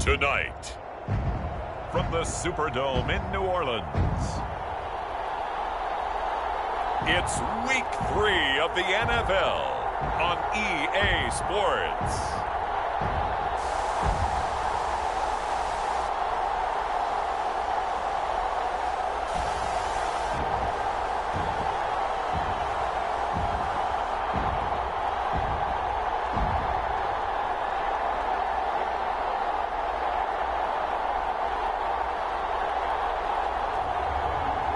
Tonight, from the Superdome in New Orleans, it's Week 3 of the NFL on EA Sports.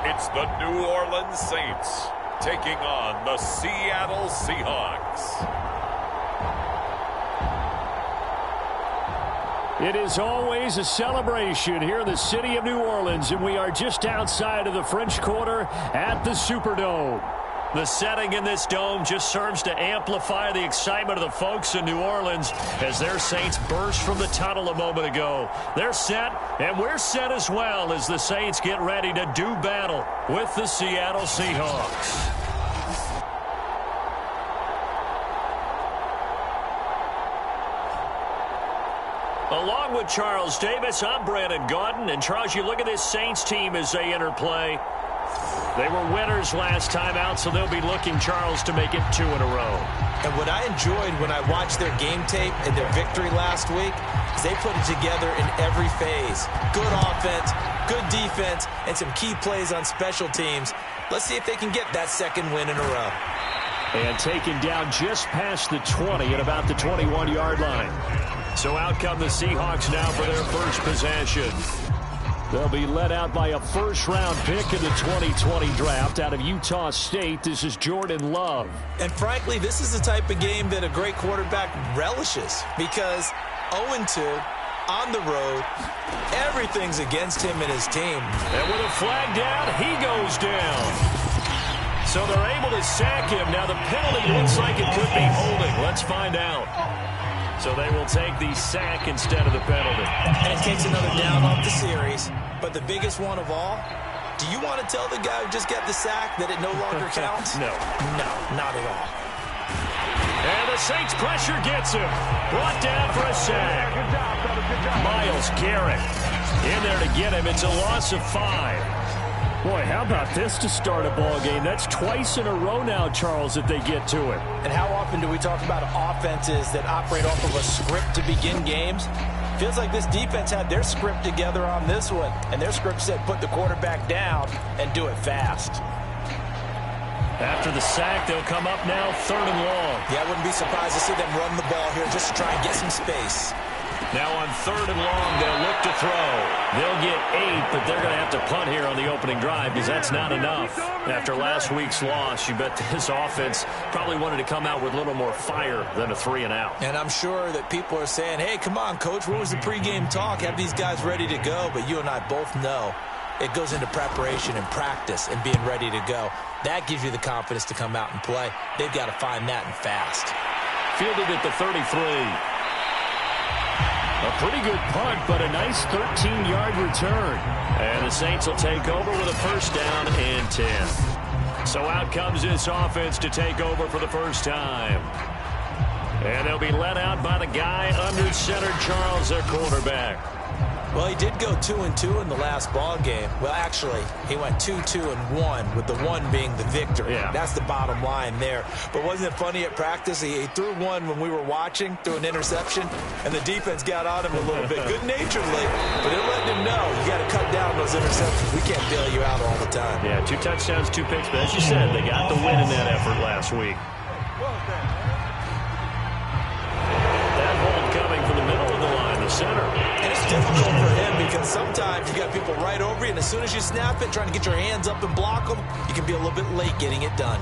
It's the New Orleans Saints taking on the Seattle Seahawks. It is always a celebration here in the city of New Orleans, and we are just outside of the French Quarter at the Superdome. The setting in this dome just serves to amplify the excitement of the folks in New Orleans as their Saints burst from the tunnel a moment ago. They're set, and we're set as well as the Saints get ready to do battle with the Seattle Seahawks. Along with Charles Davis, I'm Brandon Gaudin. And Charles, you look at this Saints team as they enter play. They were winners last time out, so they'll be looking, Charles, to make it 2 in a row. And what I enjoyed when I watched their game tape and their victory last week is they put it together in every phase. Good offense, good defense, and some key plays on special teams. Let's see if they can get that second win in a row. And taken down just past the 20 at about the 21-yard line. So out come the Seahawks now for their first possession. They'll be led out by a first-round pick in the 2020 draft out of Utah State. This is Jordan Love. And frankly, this is the type of game that a great quarterback relishes because 0-2 on the road, everything's against him and his team. And with a flag down, he goes down. So they're able to sack him. Now the penalty looks like it could be holding. Let's find out. So they will take the sack instead of the penalty. And it takes another down off the series. But the biggest one of all, do you want to tell the guy who just got the sack that it no longer counts? No. No, not at all. And the Saints pressure gets him. Brought down for a sack. Myles Garrett in there to get him. It's a loss of 5. Boy, how about this to start a ball game? That's twice in a row now, Charles, that they get to it. And how often do we talk about offenses that operate off of a script to begin games? Feels like this defense had their script together on this one. And their script said put the quarterback down and do it fast. After the sack, they'll come up now 3rd and long. Yeah, I wouldn't be surprised to see them run the ball here just to try and get some space. Now on 3rd and long, they'll look to throw. They'll get 8, but they're going to have to punt here on the opening drive because that's not enough. After last week's loss, you bet this offense probably wanted to come out with a little more fire than a 3-and-out. And I'm sure that people are saying, hey, come on, Coach, what was the pregame talk? Have these guys ready to go? But you and I both know it goes into preparation and practice and being ready to go. That gives you the confidence to come out and play. They've got to find that and fast. Fielded at the 33. A pretty good punt, but a nice 13-yard return. And the Saints will take over with a first down and 10. So out comes this offense to take over for the first time. And they'll be led out by the guy under center, Charles, their quarterback. Well, he did go 2-2 in the last ball game. Well, actually, he went 2-2-1, with the 1 being the victory. Yeah. That's the bottom line there. But wasn't it funny at practice? He threw one when we were watching, threw an interception, and the defense got on him a little bit. Good-naturedly, but they're letting him know you got to cut down those interceptions. We can't bail you out all the time. Yeah, 2 touchdowns, 2 picks. But as you said, they got the win in that effort last week. That hold coming from the middle of the line, the center. And it's difficult for him because sometimes you got people right over you, and as soon as you snap it, trying to get your hands up and block them, you can be a little bit late getting it done.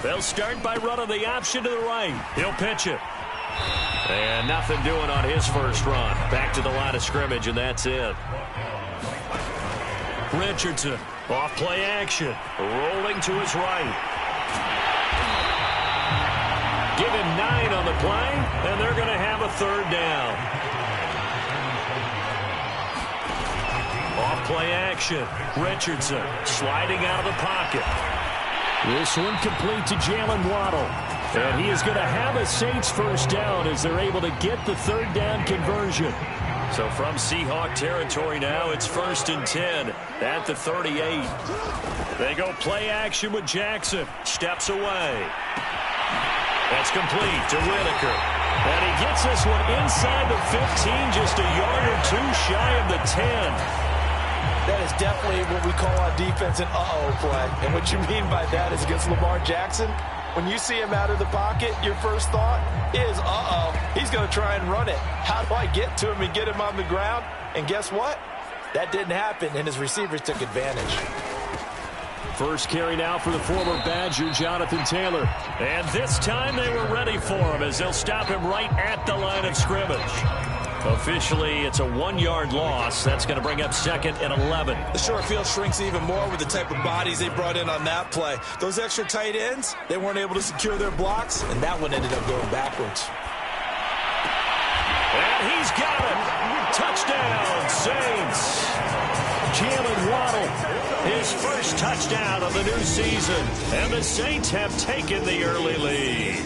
They'll start by running the option to the right. He'll pitch it. And nothing doing on his first run. Back to the line of scrimmage, and that's it. Richardson, off play action, rolling to his right. Give him 9 on the play, and they're going to have a 3rd down. Off play action, Richardson sliding out of the pocket. This one complete to Jalen Waddle. And he is going to have a Saints first down as they're able to get the third down conversion. So from Seahawk territory now, it's 1st and 10 at the 38. They go play action with Jackson. Steps away. That's complete to Whitaker. And he gets this one inside the 15, just a yard or two shy of the 10. That is definitely what we call on defense an uh-oh play. And what you mean by that is against Lamar Jackson, when you see him out of the pocket, your first thought is, uh-oh, he's going to try and run it. How do I get to him and get him on the ground? And guess what? That didn't happen, and his receivers took advantage. First carry now for the former Badger, Jonathan Taylor. And this time they were ready for him as they'll stop him right at the line of scrimmage. Officially, it's a 1-yard loss. That's going to bring up 2nd and 11. The short field shrinks even more with the type of bodies they brought in on that play. Those extra tight ends, they weren't able to secure their blocks, and that one ended up going backwards. And he's got it. Touchdown, Saints. Jalen Waddle, his first touchdown of the new season. And the Saints have taken the early lead.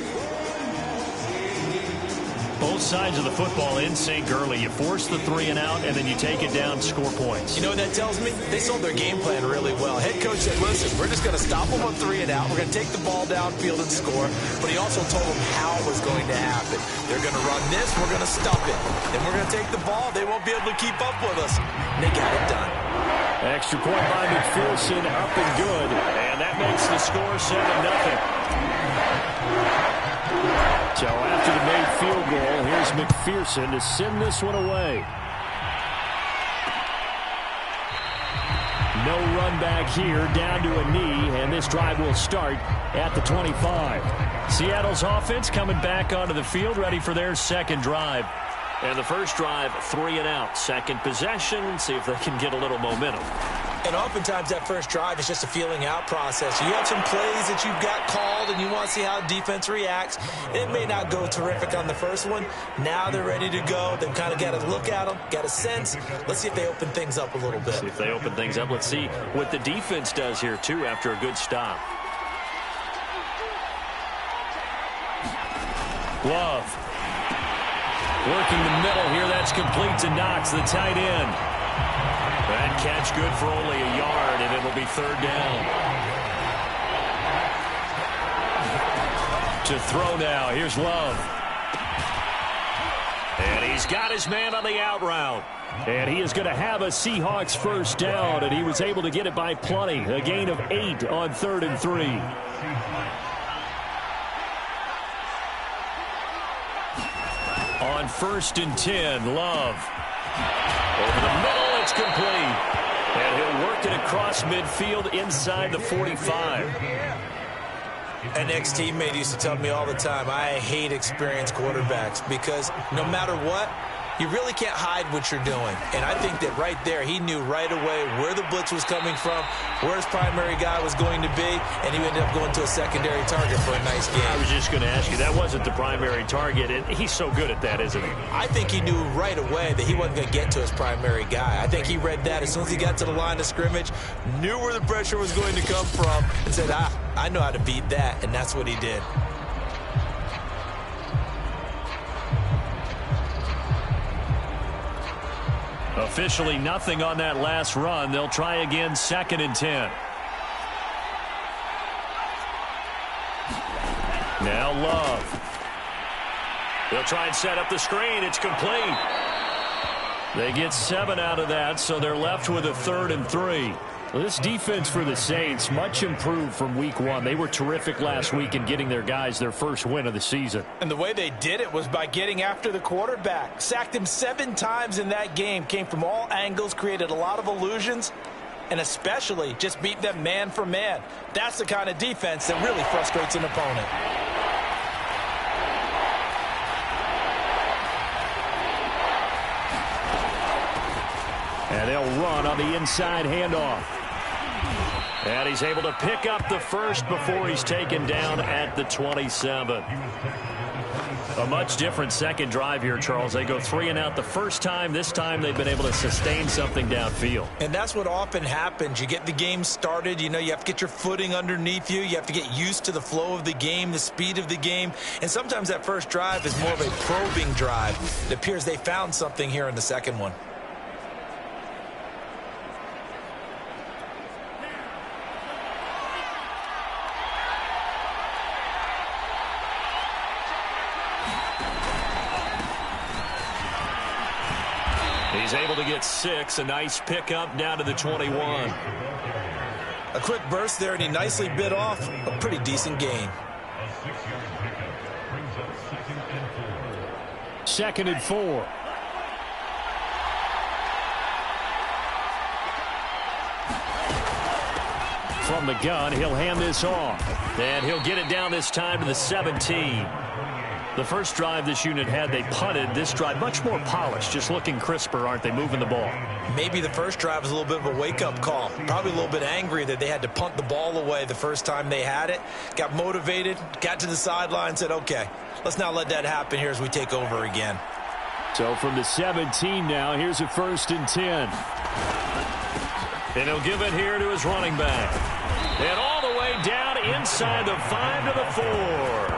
Both sides of the football in sync early. You force the 3 and out, and then you take it down, score points. You know what that tells me? They sold their game plan really well. Head coach said, listen, we're just going to stop them on 3 and out. We're going to take the ball downfield and score. But he also told them how it was going to happen. They're going to run this. We're going to stop it. Then we're going to take the ball. They won't be able to keep up with us. And they got it done. Extra point by McPherson, up and good. And that makes the score 7-0. So after the made field goal, here's McPherson to send this one away. No run back here, down to a knee, and this drive will start at the 25. Seattle's offense coming back onto the field, ready for their second drive. And the first drive, 3 and out. Second possession, see if they can get a little momentum. And oftentimes that first drive is just a feeling out process. You have some plays that you've got called and you want to see how defense reacts. It may not go terrific on the first one. Now they're ready to go. They've kind of got to look at them, got a sense. Let's see if they open things up a little bit. See if they open things up. Let's see what the defense does here, too, after a good stop. Love. Working the middle here. That's complete to Knox, the tight end. That catch good for only a yard, and it'll be 3rd down. To throw now. Here's Love. And he's got his man on the out route. And he is going to have a Seahawks first down, and he was able to get it by plenty. A gain of 8 on 3rd and 3. On 1st and 10, Love. Over the middle, it's complete. And he'll work it across midfield inside the 45. An ex-teammate used to tell me all the time, I hate experienced quarterbacks because no matter what, you really can't hide what you're doing. And I think that right there, he knew right away where the blitz was coming from, where his primary guy was going to be, and he ended up going to a secondary target for a nice game. I was just going to ask you, that wasn't the primary target, and he's so good at that, isn't he? I think he knew right away that he wasn't going to get to his primary guy. I think he read that as soon as he got to the line of scrimmage, knew where the pressure was going to come from, and said, I know how to beat that, and that's what he did. Officially nothing on that last run. They'll try again, 2nd and 10. Now Love. They'll try and set up the screen. It's complete. They get 7 out of that, so they're left with a 3rd and 3. Well, this defense for the Saints, much improved from week 1. They were terrific last week in getting their guys their first win of the season. And the way they did it was by getting after the quarterback. Sacked him 7 times in that game. Came from all angles, created a lot of illusions, and especially just beat them man for man. That's the kind of defense that really frustrates an opponent. And they'll run on the inside handoff. And he's able to pick up the first before he's taken down at the 27. A much different second drive here, Charles. They go 3 and out the first time. This time they've been able to sustain something downfield. And that's what often happens. You get the game started. You know, you have to get your footing underneath you. You have to get used to the flow of the game, the speed of the game. And sometimes that first drive is more of a probing drive. It appears they found something here in the second one. He's able to get 6. A nice pickup down to the 21. A quick burst there, and he nicely bit off a pretty decent gain. 2nd and 4. From the gun, he'll hand this off. And he'll get it down this time to the 17. The first drive this unit had, they punted. This drive, much more polished, just looking crisper, aren't they, moving the ball? Maybe the first drive was a little bit of a wake-up call. Probably a little bit angry that they had to punt the ball away the first time they had it. Got motivated, got to the sideline, said, okay, let's not let that happen here as we take over again. So from the 17 now, here's a 1st and 10. And he'll give it here to his running back. And all the way down inside the 5 to the 4.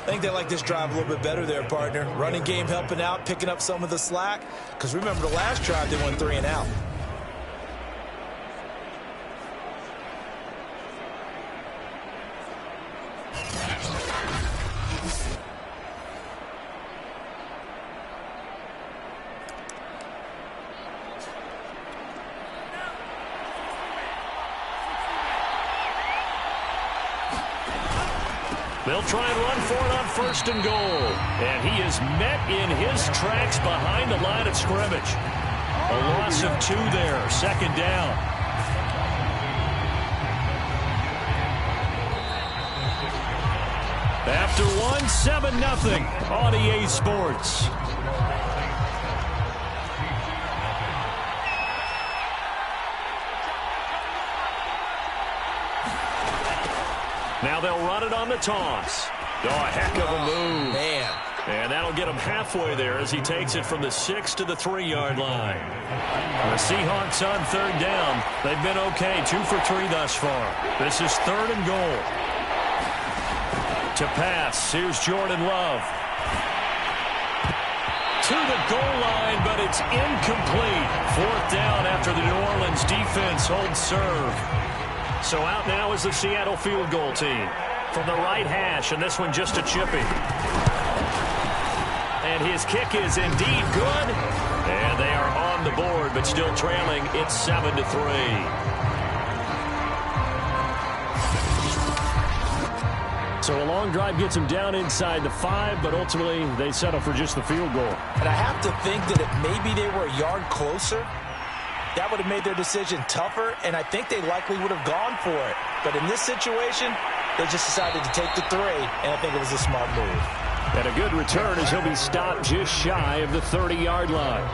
I think they like this drive a little bit better there, partner. Running game helping out, picking up some of the slack. Because remember the last drive, they went 3 and out. They'll try and run for it on 1st and goal. And he is met in his tracks behind the line of scrimmage. A loss of 2 there. 2nd down. After 1, 7-0 on EA Sports. Now they'll run it on the toss. Oh, a heck of a move. Man. And that'll get him halfway there as he takes it from the 6 to the 3-yard line. The Seahawks on 3rd down. They've been okay, 2 for 3 thus far. This is 3rd and goal. To pass, here's Jordan Love. To the goal line, but it's incomplete. 4th down after the New Orleans defense holds serve. So out now is the Seattle field goal team. From the right hash, and this one just a chippy. And his kick is indeed good. And they are on the board, but still trailing. It's 7-3. So a long drive gets them down inside the 5, but ultimately they settle for just the field goal. And I have to think that if maybe they were a yard closer, that would have made their decision tougher, and I think they likely would have gone for it. But in this situation, they just decided to take the 3, and I think it was a smart move. And a good return as he'll be stopped just shy of the 30-yard line.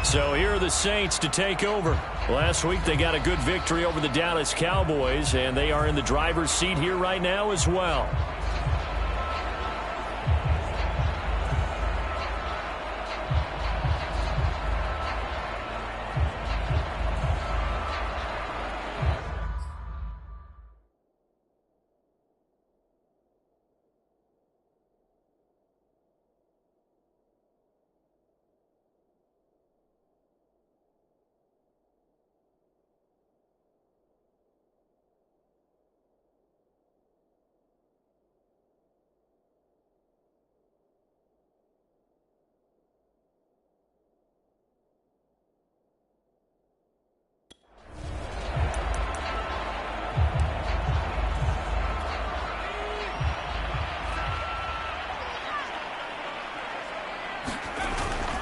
So here are the Saints to take over. Last week they got a good victory over the Dallas Cowboys, and they are in the driver's seat here right now as well.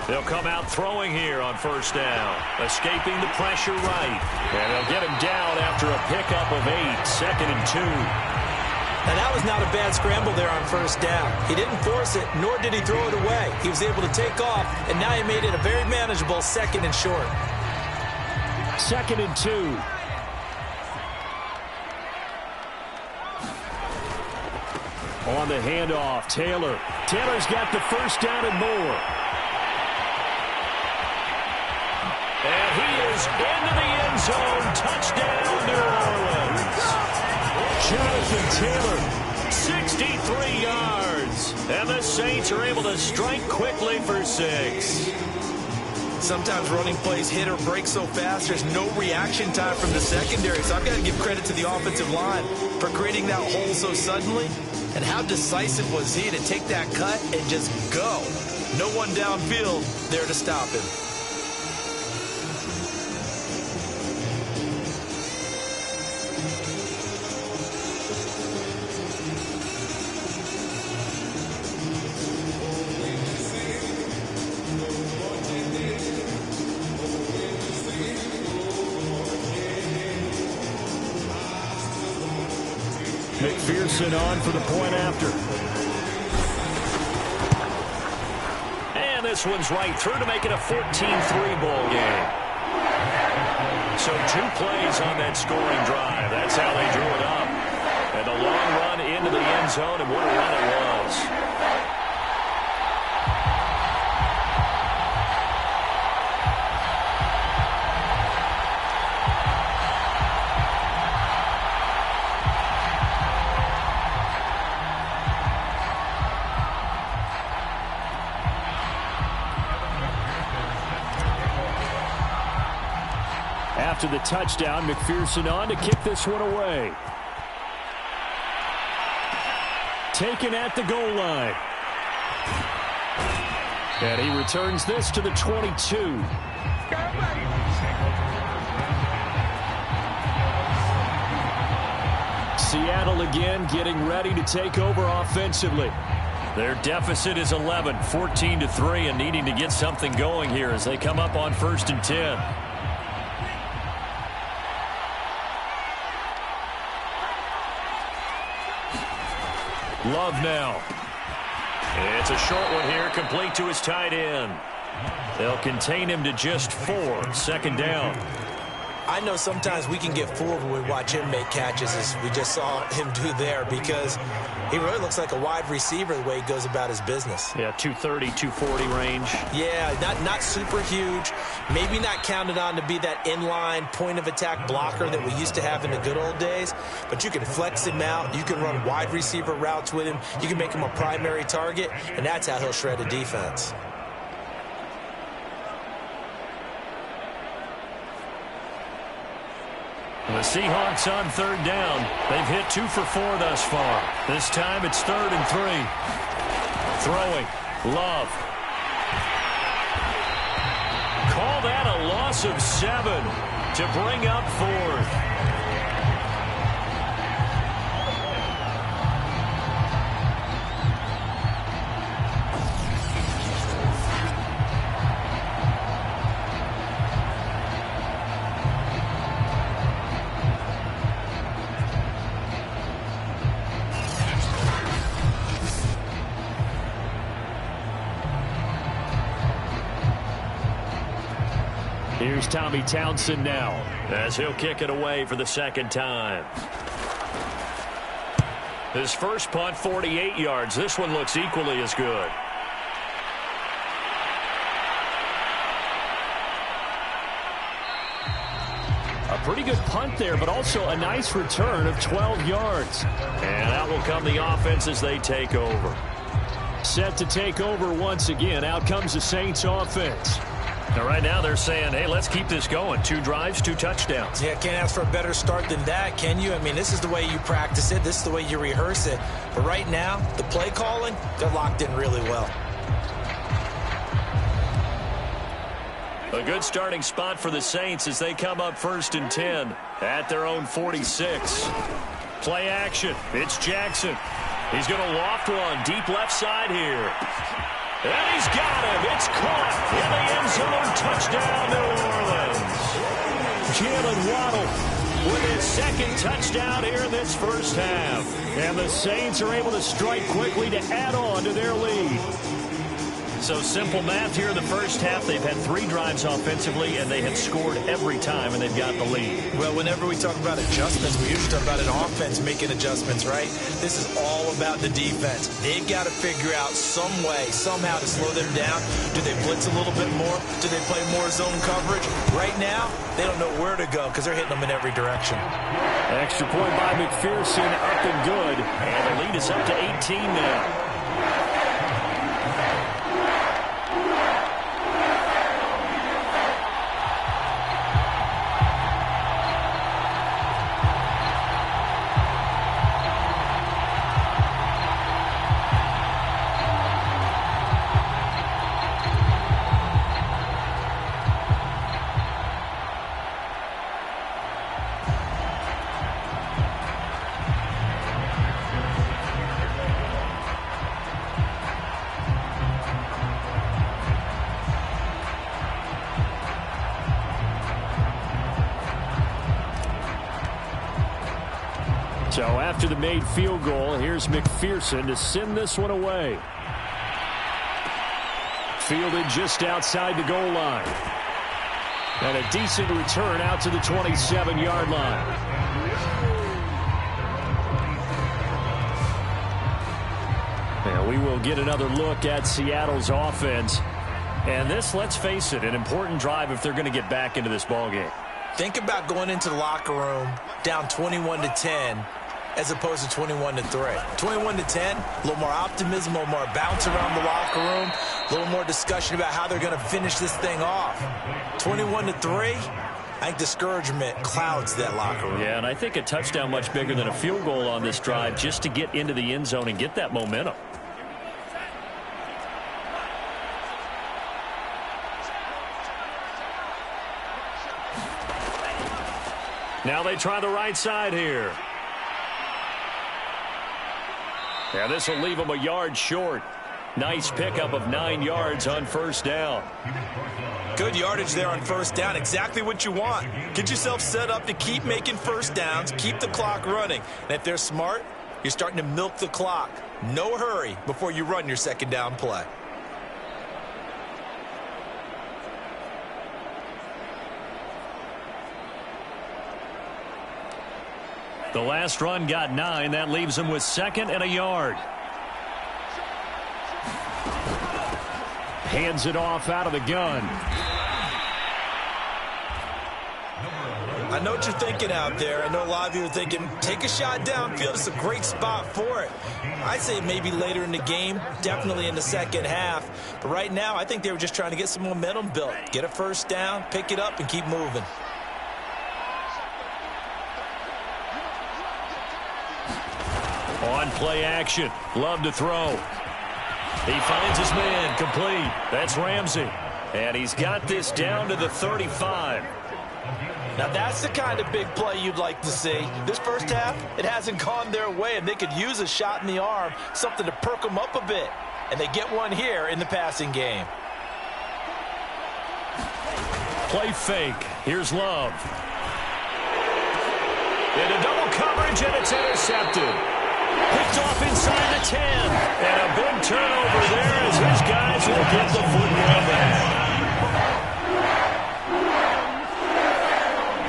They'll come out throwing here on 1st down. Escaping the pressure right. And they'll get him down after a pickup of 8. 2nd and 2. And that was not a bad scramble there on 1st down. He didn't force it, nor did he throw it away. He was able to take off, and now he made it a very manageable 2nd and short. 2nd and 2. On the handoff, Taylor. Taylor's got the first down and more. And he is into the end zone. Touchdown, New Orleans. Jonathan Taylor, 63 yards. And the Saints are able to strike quickly for 6. Sometimes running plays hit or break so fast, there's no reaction time from the secondary. So I've got to give credit to the offensive line for creating that hole so suddenly. And how decisive was he to take that cut and just go? No one downfield there to stop him. McPherson on for the point after. And this one's right through to make it a 14-3 ball game. So 2 plays on that scoring drive. That's how they drew it up. And a long run into the end zone, and what a run it was. After the touchdown, McPherson on to kick this one away. Taken at the goal line. And he returns this to the 22. Seattle again getting ready to take over offensively. Their deficit is 11, 14-3, and needing to get something going here as they come up on 1st and 10. Love now. It's a short one here, complete to his tight end. They'll contain him to just 4. 2nd down. I know sometimes we can get fooled when we watch him make catches, as we just saw him do there, because he really looks like a wide receiver the way he goes about his business. Yeah, 230, 240 range. Yeah, not super huge. Maybe not counted on to be that inline point-of-attack blocker that we used to have in the good old days, but you can flex him out. You can run wide receiver routes with him. You can make him a primary target, and that's how he'll shred a defense. The Seahawks on 3rd down. They've hit 2 for 4 thus far. This time it's 3rd and 3. Throwing. Love. Call that a loss of 7 to bring up 4th. Here's Tommy Townsend now as he'll kick it away for the 2nd time. His first punt, 48 yards. This one looks equally as good. A pretty good punt there, but also a nice return of 12 yards. And out will come the offense as they take over. Set to take over once again. Out comes the Saints offense. Now, right now they're saying, hey, let's keep this going. 2 drives, 2 touchdowns. Yeah, can't ask for a better start than that, can you? I mean, this is the way you practice it. This is the way you rehearse it. But right now, the play calling, they're locked in really well. A good starting spot for the Saints as they come up 1st and 10 at their own 46. Play action. It's Jackson. He's going to loft one deep left side here. And he's got him. It's caught in the end zone. Touchdown, New Orleans. Jalen Waddle with his 2nd touchdown here in this first half. And the Saints are able to strike quickly to add on to their lead. So simple math here in the first half. They've had 3 drives offensively, and they have scored every time, and they've got the lead. Well, whenever we talk about adjustments, we usually talk about an offense making adjustments, right? This is all about the defense. They've got to figure out some way, somehow to slow them down. Do they blitz a little bit more? Do they play more zone coverage? Right now, they don't know where to go because they're hitting them in every direction. Extra point by McPherson, up and good. And the lead is up to 18 now. So after the made field goal, here's McPherson to send this one away. Fielded just outside the goal line. And a decent return out to the 27-yard line. And we will get another look at Seattle's offense. And this, let's face it, an important drive if they're going to get back into this ballgame. Think about going into the locker room down 21-10 as opposed to 21-3. 21-10, a little more optimism, a little more bounce around the locker room, a little more discussion about how they're going to finish this thing off. 21-3, I think discouragement clouds that locker room. Yeah, and I think a touchdown much bigger than a field goal on this drive just to get into the end zone and get that momentum. Now they try the right side here. Yeah, this will leave them a yard short. Nice pickup of 9 yards on first down. Good yardage there on first down. Exactly what you want. Get yourself set up to keep making first downs, keep the clock running. And if they're smart, you're starting to milk the clock. No hurry before you run your second down play. The last run got 9. That leaves them with 2nd and a yard. Hands it off out of the gun. I know what you're thinking out there. I know a lot of you are thinking, take a shot downfield. It's a great spot for it. I'd say maybe later in the game, definitely in the second half. But right now, I think they were just trying to get some momentum built. Get a first down, pick it up, and keep moving. On play action. Love to throw. He finds his man. Complete. That's Ramsey. And he's got this down to the 35. Now that's the kind of big play you'd like to see. This first half, it hasn't gone their way, and they could use a shot in the arm, something to perk them up a bit. And they get one here in the passing game. Play fake. Here's Love. Into double coverage, and it's intercepted. Picked off inside the 10. And a big turnover there as his guys will get the football back.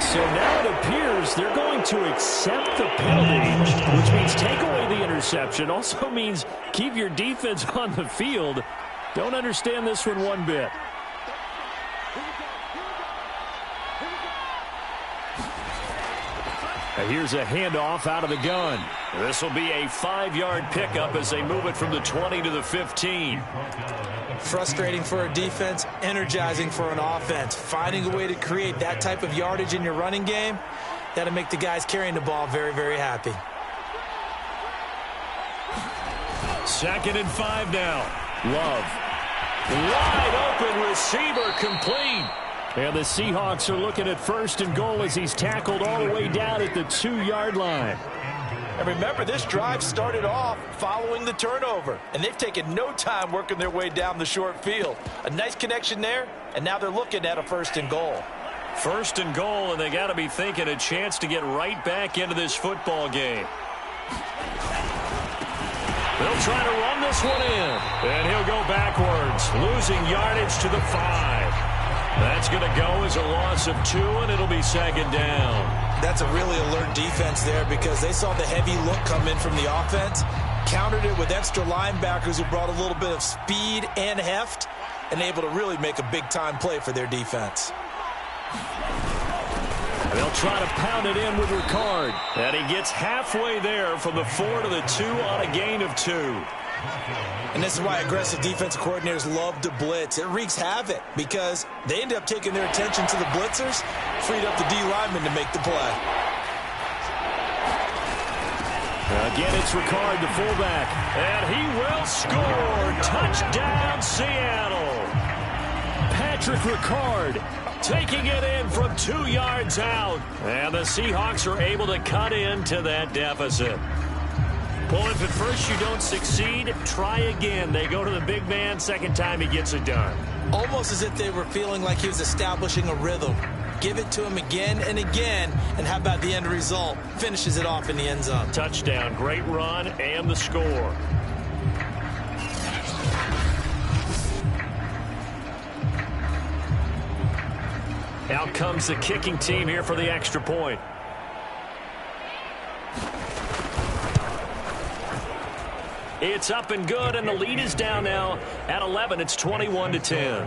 So now it appears they're going to accept the penalty, which means take away the interception. Also means keep your defense on the field. Don't understand this one bit. Here's a handoff out of the gun. This will be a 5-yard pickup as they move it from the 20 to the 15. Frustrating for a defense, energizing for an offense. Finding a way to create that type of yardage in your running game, that'll make the guys carrying the ball very, very happy. 2nd and 5 now. Love. Wide open receiver, complete. And the Seahawks are looking at 1st and goal as he's tackled all the way down at the 2-yard line. And remember, this drive started off following the turnover, and they've taken no time working their way down the short field. A nice connection there, and now they're looking at a 1st and goal. 1st and goal, and they got to be thinking a chance to get right back into this football game. They'll try to run this one in. And he'll go backwards, losing yardage to the 5. That's going to go as a loss of 2, and it'll be second down. That's a really alert defense there because they saw the heavy look come in from the offense, countered it with extra linebackers who brought a little bit of speed and heft, and able to really make a big-time play for their defense. They'll try to pound it in with Ricard. And he gets halfway there from the 4 to the 2 on a gain of 2. And this is why aggressive defensive coordinators love to blitz. It wreaks havoc because they end up taking their attention to the blitzers, freed up the D lineman to make the play. Again, it's Ricard, the fullback. And he will score. Touchdown, Seattle. Patrick Ricard taking it in from 2 yards out. And the Seahawks are able to cut into that deficit. Well, if at first you don't succeed, try again. They go to the big man. Second time he gets it done. Almost as if they were feeling like he was establishing a rhythm. Give it to him again and again. And how about the end result? Finishes it off in the end zone. Touchdown, great run, and the score. Out comes the kicking team here for the extra point. It's up and good, and the lead is down now at 11. It's 21-10.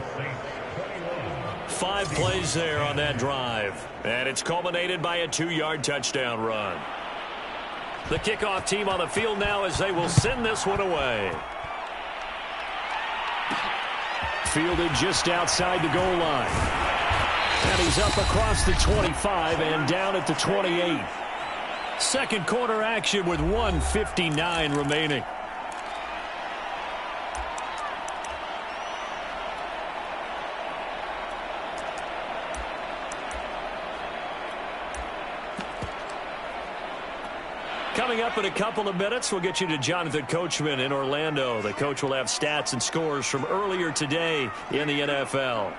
5 plays there on that drive, and it's culminated by a 2-yard touchdown run. The kickoff team on the field now as they will send this one away. Fielded just outside the goal line. And he's up across the 25 and down at the 28. Second quarter action with 1:59 remaining. Coming up in a couple of minutes, we'll get you to Jonathan Coachman in Orlando. The coach will have stats and scores from earlier today in the NFL.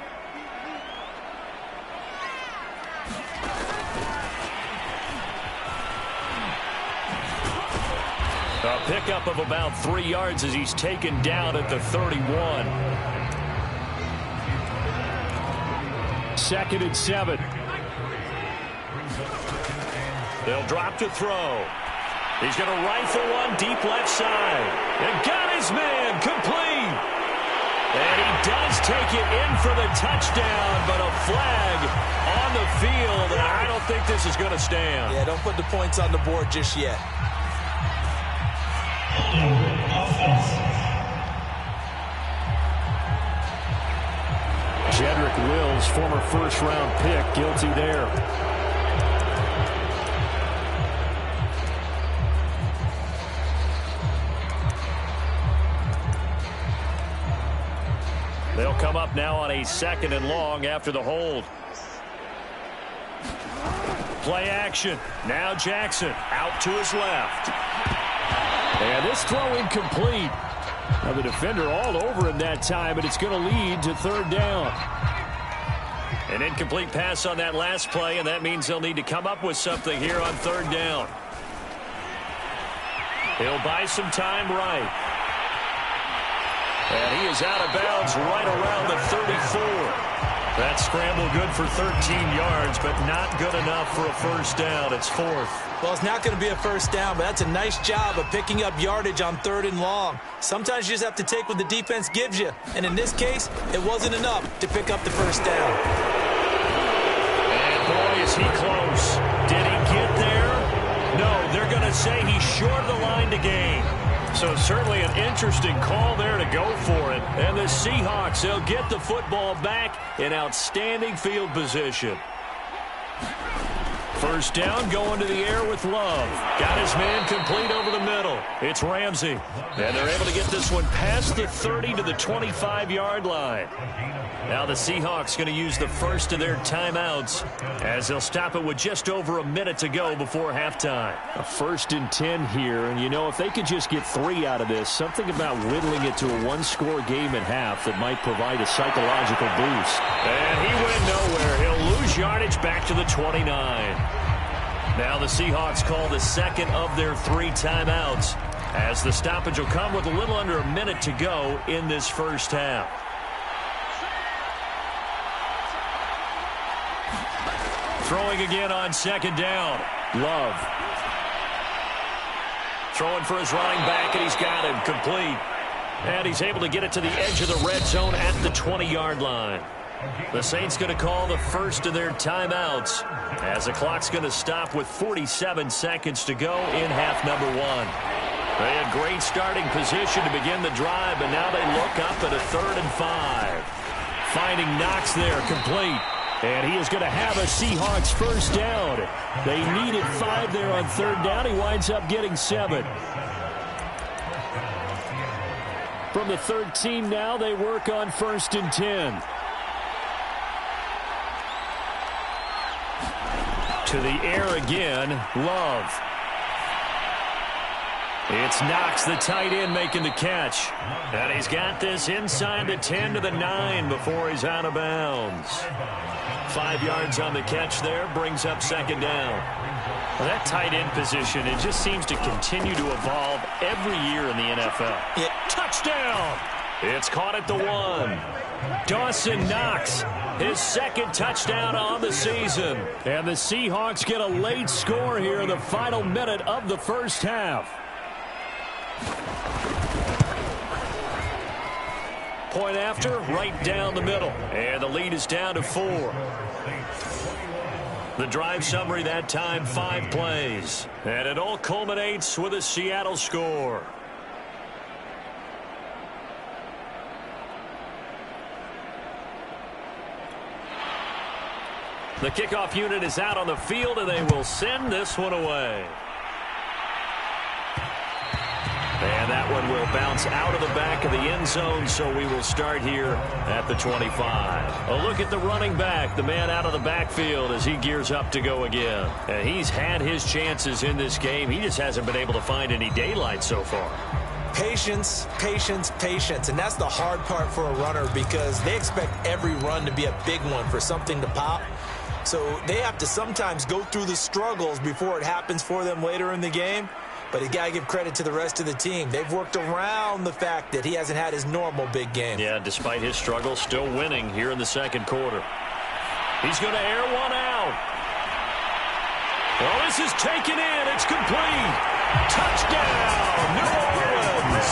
A pickup of about 3 yards as he's taken down at the 31. 2nd and 7. They'll drop to throw. He's going to rifle one deep left side. And got his man complete. And he does take it in for the touchdown, but a flag on the field, and I don't think this is going to stand. Yeah, don't put the points on the board just yet. Jedrick Wills, former first-round pick, guilty there. They'll come up now on a 2nd and long after the hold. Play action. Now Jackson out to his left. And this throw incomplete. Now the defender all over him that time, but it's going to lead to 3rd down. An incomplete pass on that last play, and that means they'll need to come up with something here on 3rd down. He'll buy some time right. And he is out of bounds right around the 34. That scramble good for 13 yards, but not good enough for a first down. It's 4th. Well, it's not going to be a first down, but that's a nice job of picking up yardage on 3rd and long. Sometimes you just have to take what the defense gives you. And in this case, it wasn't enough to pick up the first down. And boy, is he close. Did he get there? No, they're going to say he's short of the line to gain. So certainly an interesting call there to go for it. And the Seahawks, they'll get the football back in outstanding field position. First down, going to the air with Love. Got his man complete over the middle. It's Ramsey. And they're able to get this one past the 30 to the 25-yard line. Now the Seahawks going to use the first of their timeouts as they'll stop it with just over a minute to go before halftime. A 1st and 10 here, and you know, if they could just get 3 out of this, something about whittling it to a 1-score game at half that might provide a psychological boost. And he went nowhere. He'll lose yardage back to the 29. Now the Seahawks call the second of their 3 timeouts as the stoppage will come with a little under a minute to go in this first half. Throwing again on second down. Love. Throwing for his running back, and he's got him complete. And he's able to get it to the edge of the red zone at the 20-yard line. The Saints going to call the first of their timeouts as the clock's going to stop with 47 seconds to go in half number one. They had great starting position to begin the drive, and now they look up at a 3rd and 5. Finding Knox there, complete. And he is going to have a Seahawks first down. They needed 5 there on 3rd down. He winds up getting 7. From the 13 now, they work on 1st and 10. To the air again, Love. It's Knox, the tight end, making the catch. And he's got this inside the 10 to the 9 before he's out of bounds. 5 yards on the catch there, brings up 2nd down. Well, that tight end position, it just seems to continue to evolve every year in the NFL. Touchdown! It's caught at the 1. Dawson Knox, his 2nd touchdown on the season. And the Seahawks get a late score here in the final minute of the first half. Point after, right down the middle. And the lead is down to 4. The drive summary that time, 5 plays. And it all culminates with a Seattle score. The kickoff unit is out on the field, and they will send this one away. And that one will bounce out of the back of the end zone, so we will start here at the 25. A look at the running back, the man out of the backfield as he gears up to go again. And he's had his chances in this game. He just hasn't been able to find any daylight so far. Patience, patience, patience. And that's the hard part for a runner because they expect every run to be a big one for something to pop. So they have to sometimes go through the struggles before it happens for them later in the game. But you got to give credit to the rest of the team. They've worked around the fact that he hasn't had his normal big game. Yeah, despite his struggles, still winning here in the 2nd quarter. He's going to air one out. Well, this is taken in. It's complete. Touchdown, New Orleans.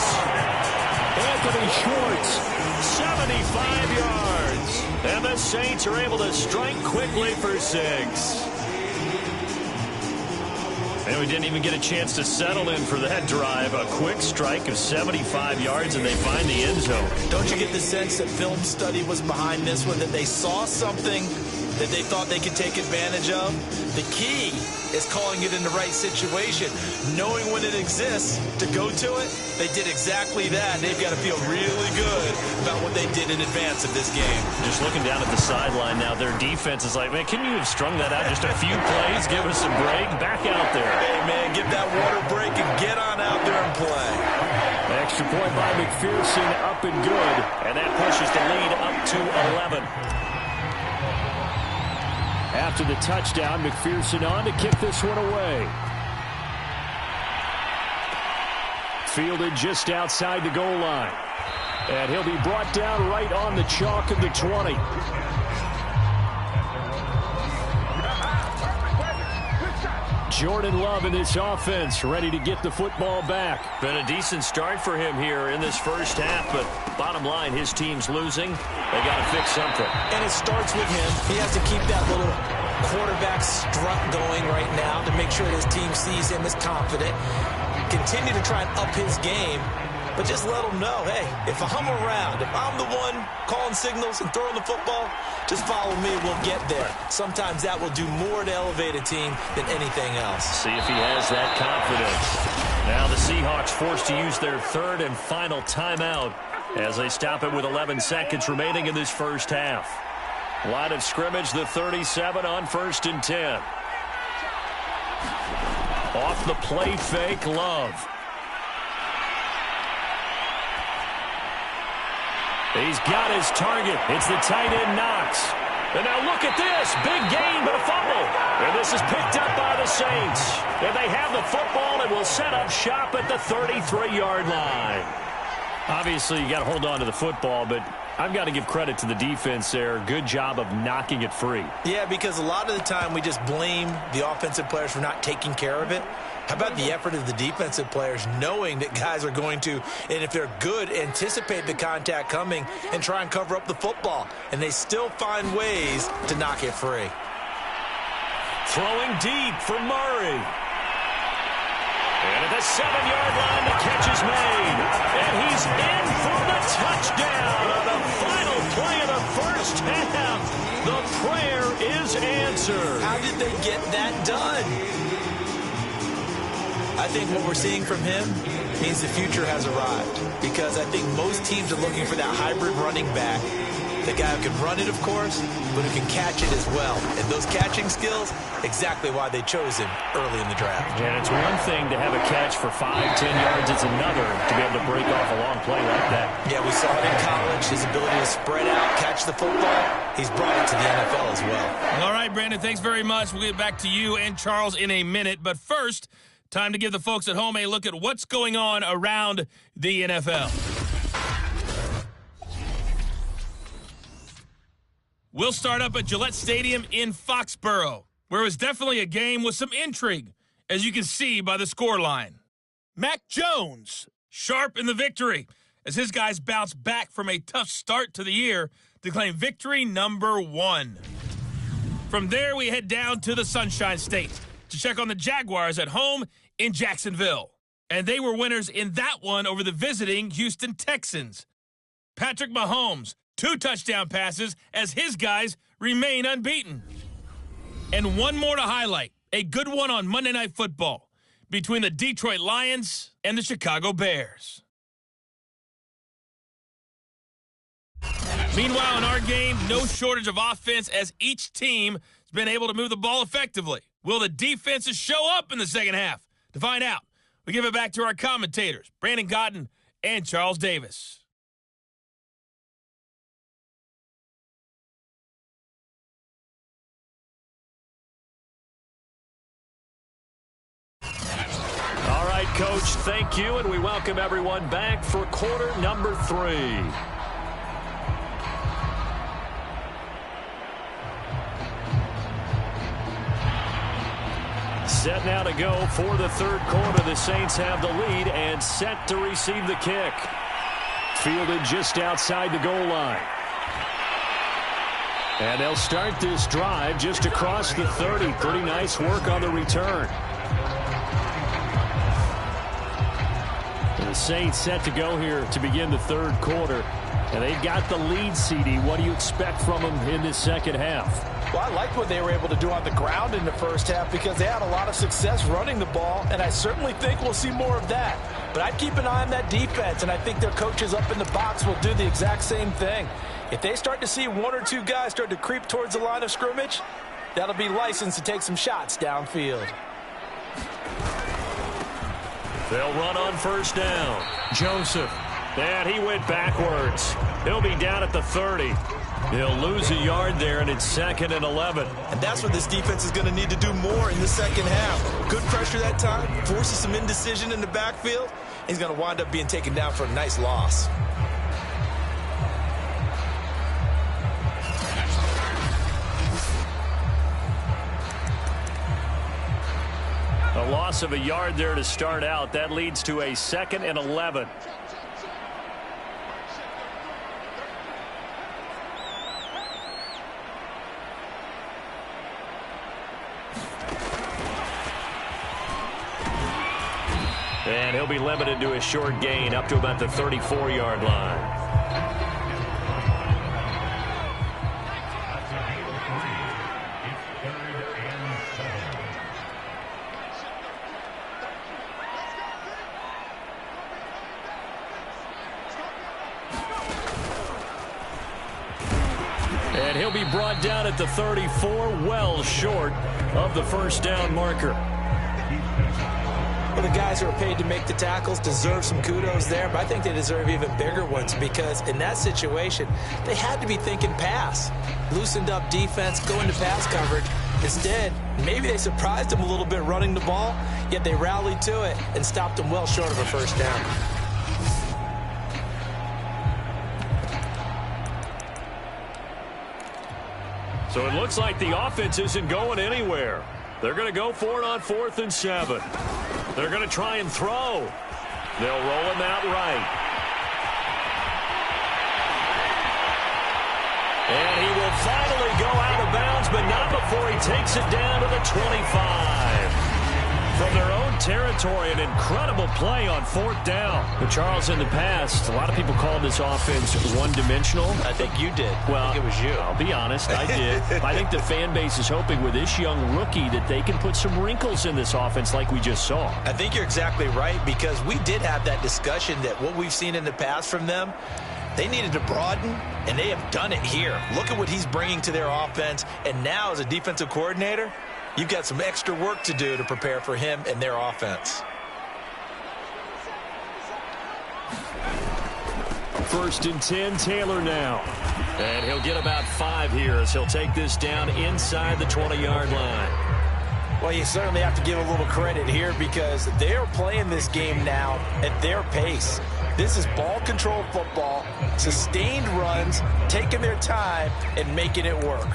Anthony Schwartz, 75 yards. And the Saints are able to strike quickly for 6. And we didn't even get a chance to settle in for that drive. A quick strike of 75 yards, and they find the end zone. Don't you get the sense that film study was behind this one, that they saw something that they thought they could take advantage of? The key is calling it in the right situation, knowing when it exists to go to it. They did exactly that. They've got to feel really good about what they did in advance of this game. Just looking down at the sideline now, their defense is like, man, can you have strung that out just a few plays? Give us a break. Back out there. Hey, man, get that water break and get on out there and play. Extra point by McPherson, up and good. And that pushes the lead up to 11. After the touchdown, McPherson on to kick this one away. Fielded just outside the goal line. And he'll be brought down right on the chalk of the 20. Jordan Love in this offense, ready to get the football back. Been a decent start for him here in this first half, but bottom line, his team's losing. They got to fix something. And it starts with him. He has to keep that little quarterback strut going right now to make sure his team sees him as confident. Continue to try and up his game, but just let him know, hey, if I'm around, if I'm the one calling signals and throwing the football, just follow me, we'll get there. Sometimes that will do more to elevate a team than anything else. See if he has that confidence. Now the Seahawks forced to use their 3rd and final timeout as they stop it with 11 seconds remaining in this first half. Line of scrimmage, the 37 on 1st and 10. Off the play fake, Love. He's got his target. It's the tight end, Knox. And now look at this. Big gain, but a fumble. And this is picked up by the Saints. And they have the football and will They'll set up shop at the 33-yard line. Obviously, you got to hold on to the football, but I've got to give credit to the defense there. Good job of knocking it free. Yeah, because a lot of the time we just blame the offensive players for not taking care of it. How about the effort of the defensive players knowing that guys are going to, and if they're good, anticipate the contact coming and try and cover up the football. And they still find ways to knock it free. Throwing deep for Murray. And at the 7-yard line, the catch is made. And he's in for the touchdown on the final play of the first half. The prayer is answered. How did they get that done? I think what we're seeing from him means the future has arrived, because I think most teams are looking for that hybrid running back. The guy who can run it, of course, but who can catch it as well. And those catching skills, exactly why they chose him early in the draft. And it's one thing to have a catch for 5, 10 yards. It's another to be able to break off a long play like that. Yeah, we saw it in college, his ability to spread out, catch the football. He's brought it to the NFL as well. All right, Brandon, thanks very much. We'll get back to you and Charles in a minute. But first, time to give the folks at home a look at what's going on around the NFL. We'll start up at Gillette Stadium in Foxborough, where it was definitely a game with some intrigue, as you can see by the scoreline. Mac Jones, sharp in the victory, as his guys bounce back from a tough start to the year to claim victory number 1. From there, we head down to the Sunshine State to check on the Jaguars at home in Jacksonville. And they were winners in that one over the visiting Houston Texans. Patrick Mahomes, 2 touchdown passes as his guys remain unbeaten. And one more to highlight, a good one on Monday Night Football between the Detroit Lions and the Chicago Bears. Meanwhile, in our game, no shortage of offense as each team has been able to move the ball effectively. Will the defenses show up in the second half? To find out, we give it back to our commentators, Brandon Cotton and Charles Davis. All right, Coach, thank you, and we welcome everyone back for quarter number 3. Set now to go for the third quarter. The Saints have the lead and set to receive the kick. Fielded just outside the goal line. And they'll start this drive just across the 30. Pretty nice work on the return. The Saints set to go here to begin the third quarter. And they've got the lead, CD. What do you expect from them in this second half? Well, I liked what they were able to do on the ground in the first half because they had a lot of success running the ball, and I certainly think we'll see more of that. But I'd keep an eye on that defense, and I think their coaches up in the box will do the exact same thing. If they start to see 1 or 2 guys start to creep towards the line of scrimmage, that'll be licensed to take some shots downfield. They'll run on first down. Joseph. And he went backwards. He'll be down at the 30. He'll lose a yard there, and it's 2nd and 11. And that's what this defense is going to need to do more in the second half. Good pressure that time, forces some indecision in the backfield. He's going to wind up being taken down for a nice loss. A loss of a yard there to start out. That leads to a 2nd and 11. And he'll be limited to a short gain up to about the 34-yard line. And he'll be brought down at the 34, well short of the first down marker. Well, the guys who are paid to make the tackles deserve some kudos there, but I think they deserve even bigger ones because in that situation, they had to be thinking pass. Loosened up defense, go into pass coverage. Instead, Maybe they surprised him a little bit running the ball, yet they rallied to it and stopped him well short of a first down. So it looks like the offense isn't going anywhere. They're going to go for it on 4th and 7. They're going to try and throw. They'll roll him out right. And he will finally go out of bounds, but not before he takes it down to the 25. From their own territory, an incredible play on 4th down. But Charles, in the past, a lot of people called this offense one-dimensional. I think you did. Well, I think it was you. I'll be honest, I did. I think the fan base is hoping with this young rookie that they can put some wrinkles in this offense like we just saw. I think you're exactly right, because we did have that discussion that what we've seen in the past from them, they needed to broaden, and they have done it here. Look at what he's bringing to their offense, and now as a defensive coordinator, you've got some extra work to do to prepare for him and their offense. 1st and 10, Taylor now. And he'll get about 5 here as he'll take this down inside the 20-yard line. Well, you certainly have to give a little credit here because they're playing this game now at their pace. This is ball control football, sustained runs, taking their time and making it work.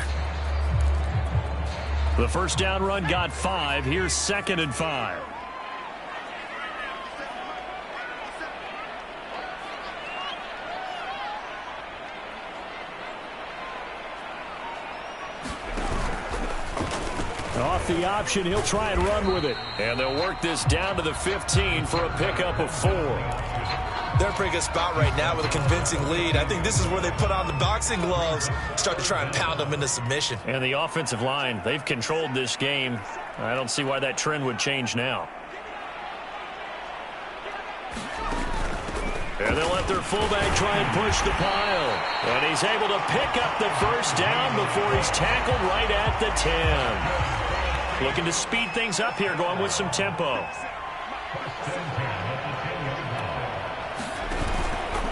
The first down run got 5. Here's 2nd and 5. Off the option, he'll try and run with it. And they'll work this down to the 15 for a pickup of 4. They're in a pretty good spot right now with a convincing lead. I think this is where they put on the boxing gloves, start to try and pound them into submission. And the offensive line, they've controlled this game. I don't see why that trend would change now. And they'll let their fullback try and push the pile. And he's able to pick up the first down before he's tackled right at the 10. Looking to speed things up here, going with some tempo.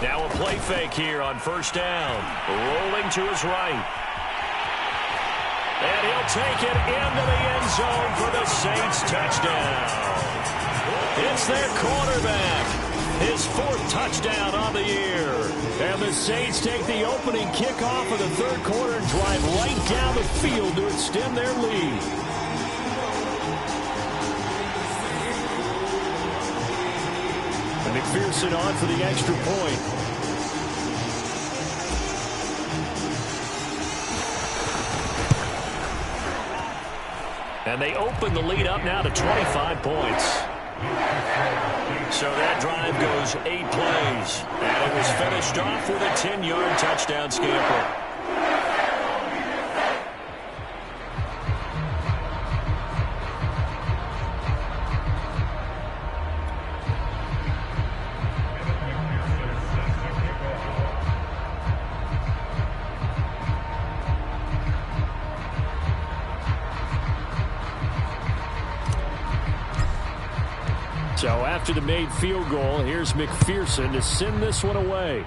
Now a play fake here on 1st down. Rolling to his right. And he'll take it into the end zone for the Saints touchdown. It's their quarterback. His 4th touchdown on the year. And the Saints take the opening kickoff of the 3rd quarter and drive right down the field to extend their lead. And McPherson on for the extra point. And they open the lead up now to 25 points. So that drive goes 8 plays. And it was finished off with a 10-yard touchdown scamper. So after the made field goal, here's McPherson to send this one away.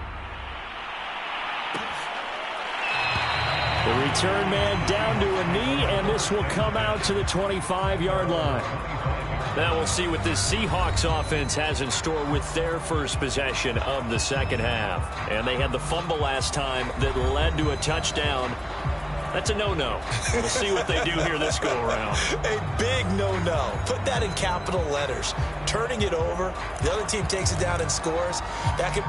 The return man down to a knee, and this will come out to the 25-yard line. Now we'll see what this Seahawks offense has in store with their first possession of the second half. And they had the fumble last time that led to a touchdown. That's a no-no. We'll see what they do here this go-around. A big no-no. Put that in capital letters. Turning it over, the other team takes it down and scores. That could...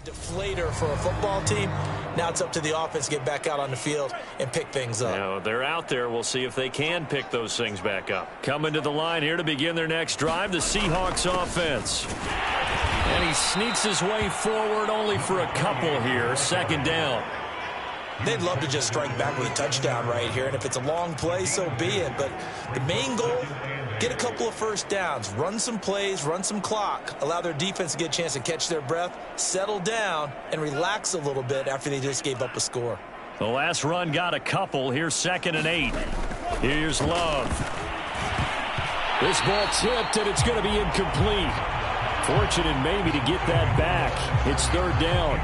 deflator for a football team. Now it's up to the offense to get back out on the field and pick things up. Now, they're out there. We'll see if they can pick those things back up. Coming to the line here to begin their next drive, the Seahawks offense. And he sneaks his way forward only for a couple here. Second down. They'd love to just strike back with a touchdown right here, and if it's a long play, so be it. But the main goal, get a couple of first downs, run some plays, run some clock, allow their defense to get a chance to catch their breath, settle down, and relax a little bit after they just gave up a score. The last run got a couple. Here's 2nd and 8. Here's Love. This ball tipped, and it's going to be incomplete. Fortunate maybe to get that back. It's 3rd down.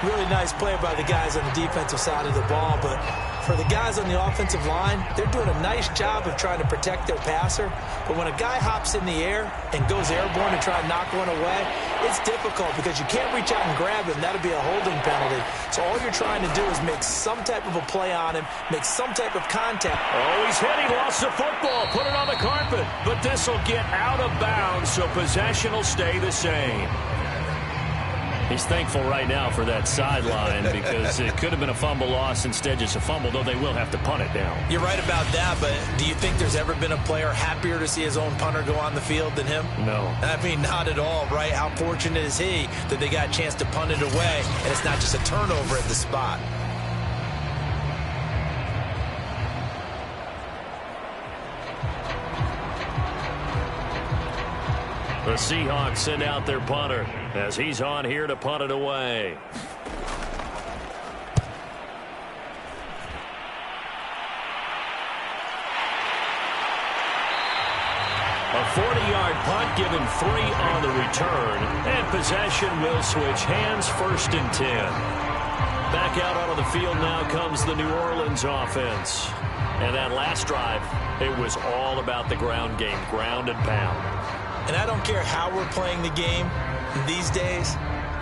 Really nice play by the guys on the defensive side of the ball, but for the guys on the offensive line, they're doing a nice job of trying to protect their passer. But when a guy hops in the air and goes airborne to try and knock one away, it's difficult because you can't reach out and grab him. That'll be a holding penalty. So all you're trying to do is make some type of a play on him, make some type of contact. Oh, he's hit. He lost the football. Put it on the carpet. But this will get out of bounds, so possession will stay the same. He's thankful right now for that sideline because it could have been a fumble loss, instead just a fumble, though they will have to punt it down. You're right about that, but do you think there's ever been a player happier to see his own punter go on the field than him? No. I mean, not at all, right? How fortunate is he that they got a chance to punt it away, and it's not just a turnover at the spot. The Seahawks send out their punter as he's on here to punt it away. A 40-yard punt, given 3 on the return, and possession will switch hands. 1st and 10. Back out onto the field now comes the New Orleans offense. And that last drive, it was all about the ground game, ground and pound. And I don't care how we're playing the game these days,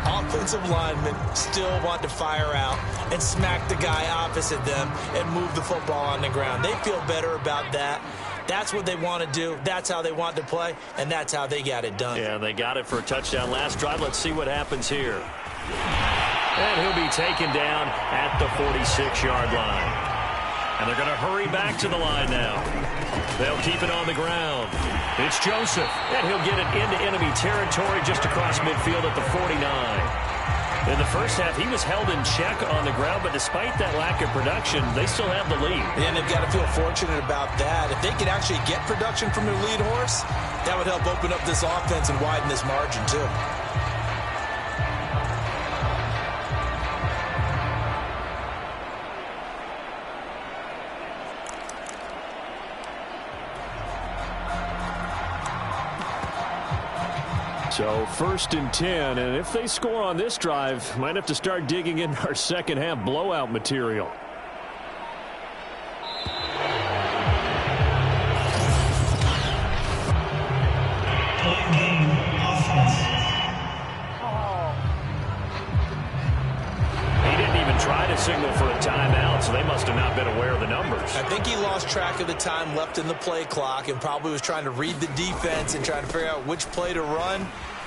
offensive linemen still want to fire out and smack the guy opposite them and move the football on the ground. They feel better about that. That's what they want to do. That's how they want to play, and that's how they got it done. Yeah, they got it for a touchdown last drive. Let's see what happens here. And he'll be taken down at the 46-yard line. And they're going to hurry back to the line now. They'll keep it on the ground. It's Joseph, and he'll get it into enemy territory just across midfield at the 49. In the first half, he was held in check on the ground, but despite that lack of production, they still have the lead. And they've got to feel fortunate about that. If they could actually get production from their lead horse, that would help open up this offense and widen this margin, too. So 1st and 10, and if they score on this drive, might have to start digging in our second half blowout material. He didn't even try to signal for a timeout, so they must have not been aware of the numbers. I think he lost track of the time left in the play clock and probably was trying to read the defense and trying to figure out which play to run,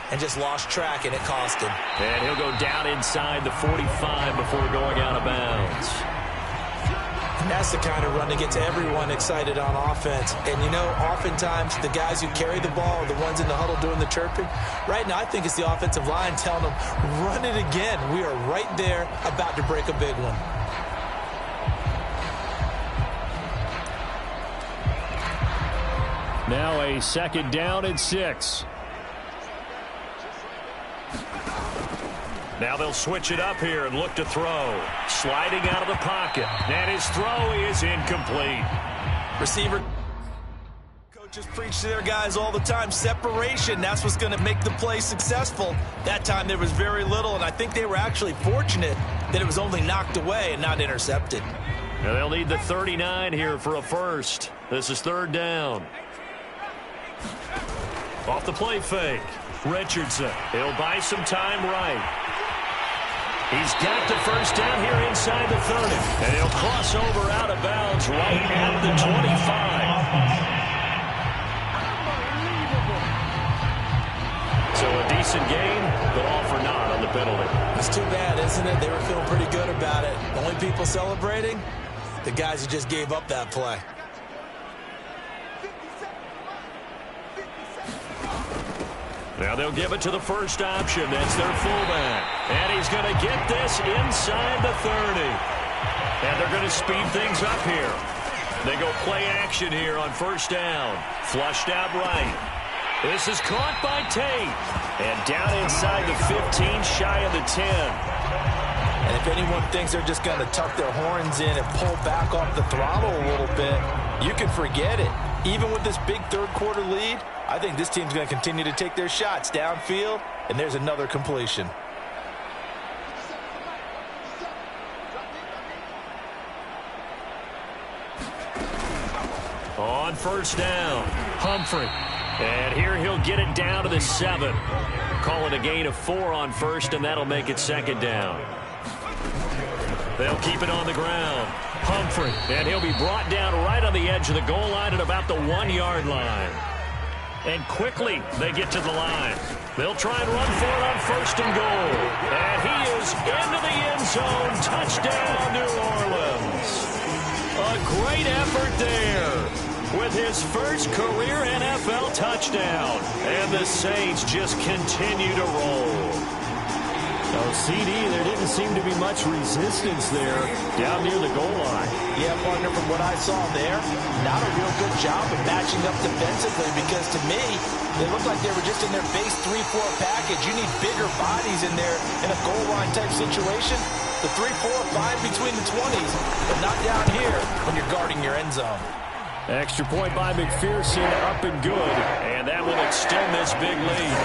and just lost track, and it cost him. And he'll go down inside the 45 before going out of bounds. And that's the kind of run that gets everyone excited on offense. And, you know, oftentimes the guys who carry the ball are the ones in the huddle doing the chirping. Right now, I think it's the offensive line telling them, run it again. We are right there about to break a big one. Now a 2nd down and 6. Now they'll switch it up here and look to throw. Sliding out of the pocket. And his throw is incomplete. Receiver. Coaches preach to their guys all the time. Separation, that's what's going to make the play successful. That time there was very little, and I think they were actually fortunate that it was only knocked away and not intercepted. Now they'll need the 39 here for a first. This is 3rd down. Off the play fake. Richardson. He'll buy some time right. He's got the first down here inside the 30. And he'll cross over out of bounds right at the 25. So a decent gain, but all for naught on the penalty. It's too bad, isn't it? They were feeling pretty good about it. The only people celebrating, the guys who just gave up that play. Now they'll give it to the first option. That's their fullback. And he's going to get this inside the 30. And they're going to speed things up here. They go play action here on first down. Flushed out right. This is caught by Tate. And down inside the 15, shy of the 10. And if anyone thinks they're just going to tuck their horns in and pull back off the throttle a little bit, you can forget it. Even with this big third-quarter lead, I think this team's going to continue to take their shots downfield, and there's another completion. On first down, Humphrey. And here he'll get it down to the 7. Call it a gain of 4 on first, and that'll make it second down. They'll keep it on the ground. Humphrey, and he'll be brought down right on the edge of the goal line at about the 1-yard line. And quickly they get to the line. They'll try and run for it on first and goal. And he is into the end zone. Touchdown, New Orleans. A great effort there with his first career NFL touchdown. And the Saints just continue to roll. Oh, CD, there didn't seem to be much resistance there down near the goal line. Yeah, partner, from what I saw there, not a real good job of matching up defensively, because to me, they looked like they were just in their base 3-4 package. You need bigger bodies in there in a goal line type situation. The 3-4, fine between the 20s, but not down here when you're guarding your end zone. Extra point by McPherson, up and good. And that will extend this big lead.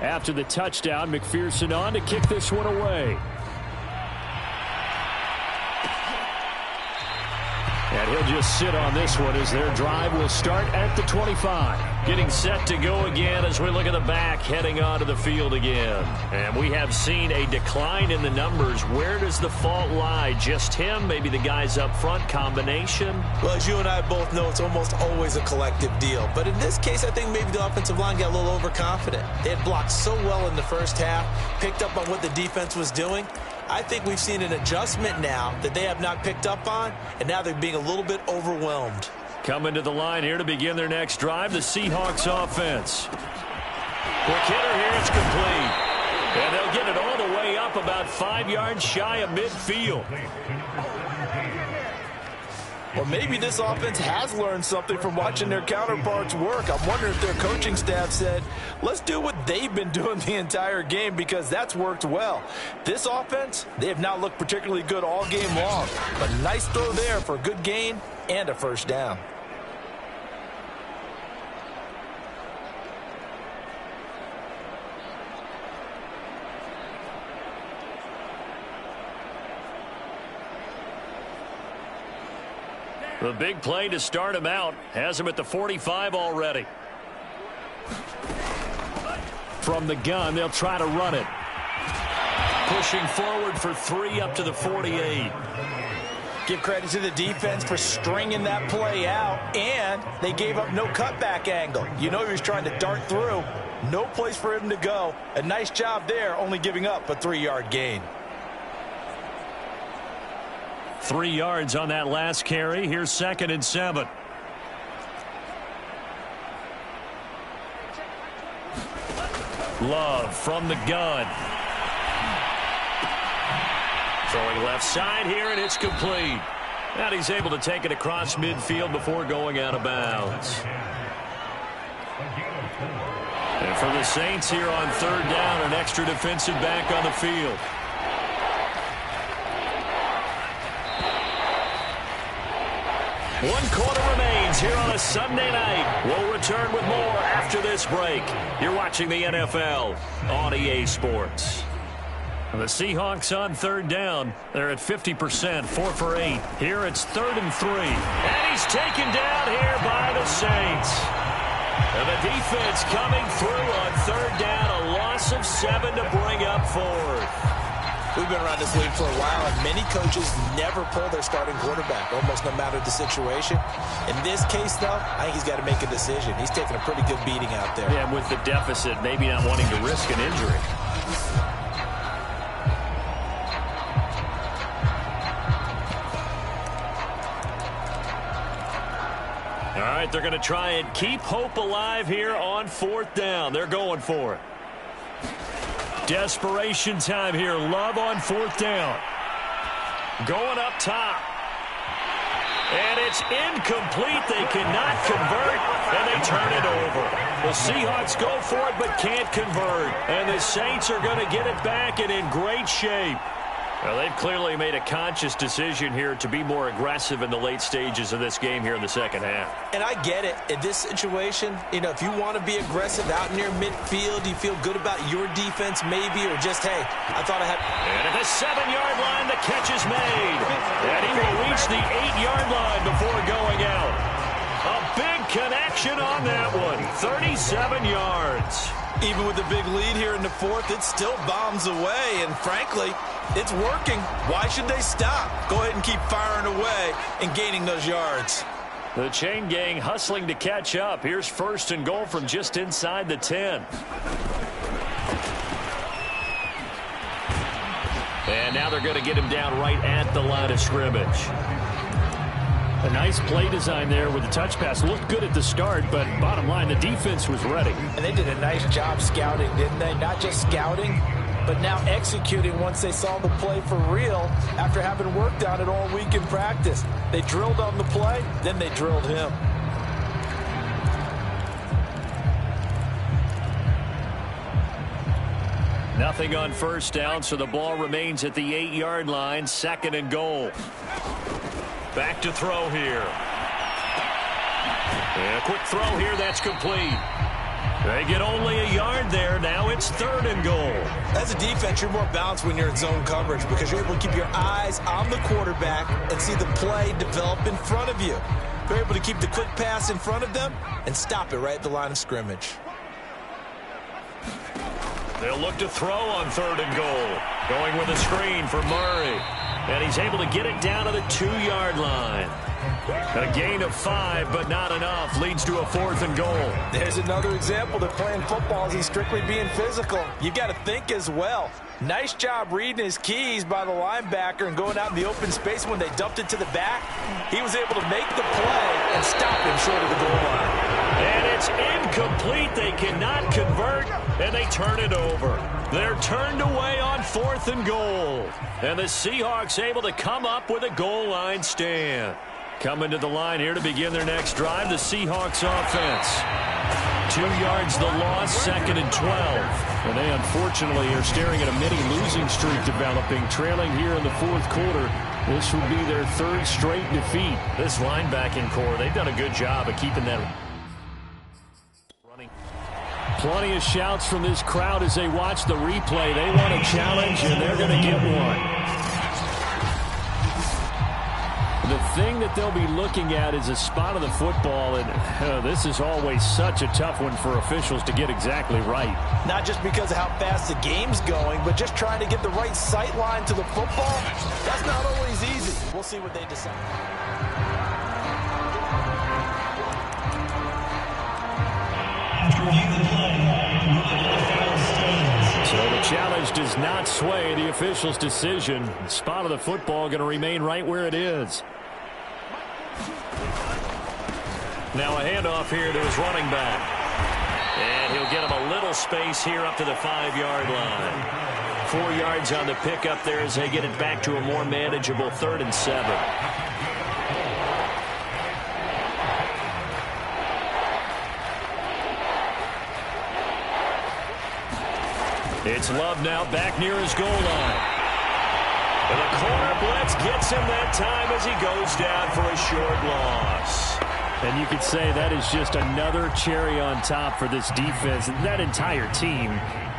After the touchdown, McPherson on to kick this one away. And he'll just sit on this one as their drive will start at the 25. Getting set to go again as we look at the back, heading onto the field again. And we have seen a decline in the numbers. Where does the fault lie? Just him? Maybe the guys up front? Combination? Well, as you and I both know, it's almost always a collective deal. But in this case, I think maybe the offensive line got a little overconfident. They had blocked so well in the first half, picked up on what the defense was doing. I think we've seen an adjustment now that they have not picked up on, and now they're being a little bit overwhelmed. Coming to the line here to begin their next drive, the Seahawks offense. Quick hitter here, it's complete. And they'll get it all the way up about 5 yards shy of midfield. Or maybe this offense has learned something from watching their counterparts work. I'm wondering if their coaching staff said, let's do what they've been doing the entire game, because that's worked well. This offense, they have not looked particularly good all game long. But nice throw there for a good gain and a first down. The big play to start him out has him at the 45 already. From the gun, they'll try to run it. Pushing forward for 3 up to the 48. Give credit to the defense for stringing that play out, and they gave up no cutback angle. You know he was trying to dart through. No place for him to go. A nice job there, only giving up a 3-yard gain. 3 yards on that last carry. Here's 2nd and 7. Love from the gun. Throwing left side here, and it's complete. And he's able to take it across midfield before going out of bounds. And for the Saints here on 3rd down, an extra defensive back on the field. One quarter remains here on a Sunday night. We'll return with more after this break. You're watching the NFL on EA Sports. The Seahawks on third down. They're at 50%, 4 for 8. Here it's 3rd and 3. And he's taken down here by the Saints. And the defense coming through on third down. A loss of 7 to bring up 4th. We've been around this league for a while, and many coaches never pull their starting quarterback, almost no matter the situation. In this case, though, I think he's got to make a decision. He's taking a pretty good beating out there. Yeah, and with the deficit, maybe not wanting to risk an injury. All right, they're going to try and keep hope alive here on 4th down. They're going for it. Desperation time here. Love on 4th down. Going up top. And it's incomplete. They cannot convert, and they turn it over. The Seahawks go for it but can't convert. And the Saints are going to get it back and in great shape. Well, they've clearly made a conscious decision here to be more aggressive in the late stages of this game here in the second half. And I get it. In this situation, if you want to be aggressive out near midfield, you feel good about your defense maybe, or just, hey, I thought I had... And at the 7-yard line, the catch is made. And he will reach the 8-yard line before going out. A big connection on that one. 37 yards. Even with the big lead here in the 4th, it still bombs away, and frankly, it's working. Why should they stop? Go ahead and keep firing away and gaining those yards. The chain gang hustling to catch up. Here's 1st and goal from just inside the 10. And now they're going to get him down right at the line of scrimmage. A nice play design there with the touch pass. Looked good at the start, but bottom line, the defense was ready. And they did a nice job scouting, didn't they? Not just scouting, but now executing once they saw the play for real after having worked on it all week in practice. They drilled on the play, then they drilled him. Nothing on 1st down, so the ball remains at the 8-yard line. 2nd and goal. Back to throw here. And a quick throw here, that's complete. They get only a yard there. Now it's 3rd and goal. As a defense, you're more balanced when you're in zone coverage because you're able to keep your eyes on the quarterback and see the play develop in front of you. You're able to keep the quick pass in front of them and stop it right at the line of scrimmage. They'll look to throw on 3rd and goal. Going with a screen for Murray. And he's able to get it down to the 2-yard line. A gain of 5, but not enough. Leads to a 4th and goal. There's another example that playing football isn't strictly being physical. You got to think as well. Nice job reading his keys by the linebacker and going out in the open space when they dumped it to the back. He was able to make the play and stop him short of the goal line. And it's incomplete. They cannot convert, and they turn it over. They're turned away on 4th and goal. And the Seahawks able to come up with a goal line stand. Coming to the line here to begin their next drive, the Seahawks offense. 2 yards the loss, 2nd and 12. And they unfortunately are staring at a mini losing streak developing, trailing here in the 4th quarter. This would be their 3rd straight defeat. This linebacking core, they've done a good job of keeping that running. Plenty of shouts from this crowd as they watch the replay. They want a challenge, and they're going to get one. The thing that they'll be looking at is a spot of the football, and this is always such a tough one for officials to get exactly right. Not just because of how fast the game's going, but just trying to get the right sight line to the football. That's not always easy. We'll see what they decide. So the challenge does not sway the official's decision. The spot of the football going to remain right where it is. Now a handoff here to his running back. And he'll get him a little space here up to the 5-yard line. 4 yards on the pickup there as they get it back to a more manageable 3rd and 7. It's Love now back near his goal line. And the corner blitz gets him that time as he goes down for a short loss. And you could say that is just another cherry on top for this defense and that entire team.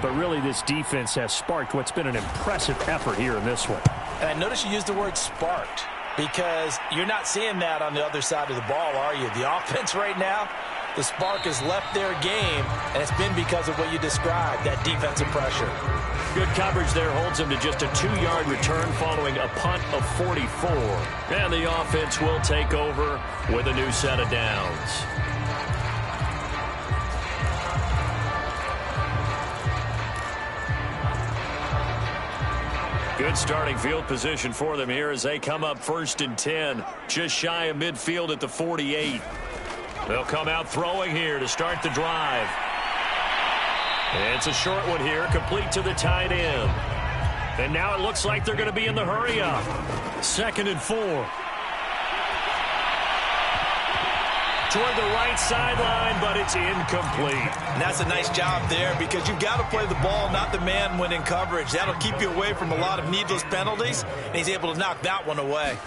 but really this defense has sparked what's been an impressive effort here in this one. And I notice you used the word sparked because you're not seeing that on the other side of the ball, are you? The offense right now, the spark has left their game, and it's been because of what you described, that defensive pressure. Good coverage there holds him to just a 2-yard return following a punt of 44. And the offense will take over with a new set of downs. Good starting field position for them here as they come up 1st and 10. Just shy of midfield at the 48. They'll come out throwing here to start the drive. It's a short one here, complete to the tight end. And now it looks like they're going to be in the hurry up. 2nd and 4. Toward the right sideline, but it's incomplete. And that's a nice job there because you've got to play the ball, not the man when in coverage. That'll keep you away from a lot of needless penalties, and he's able to knock that one away.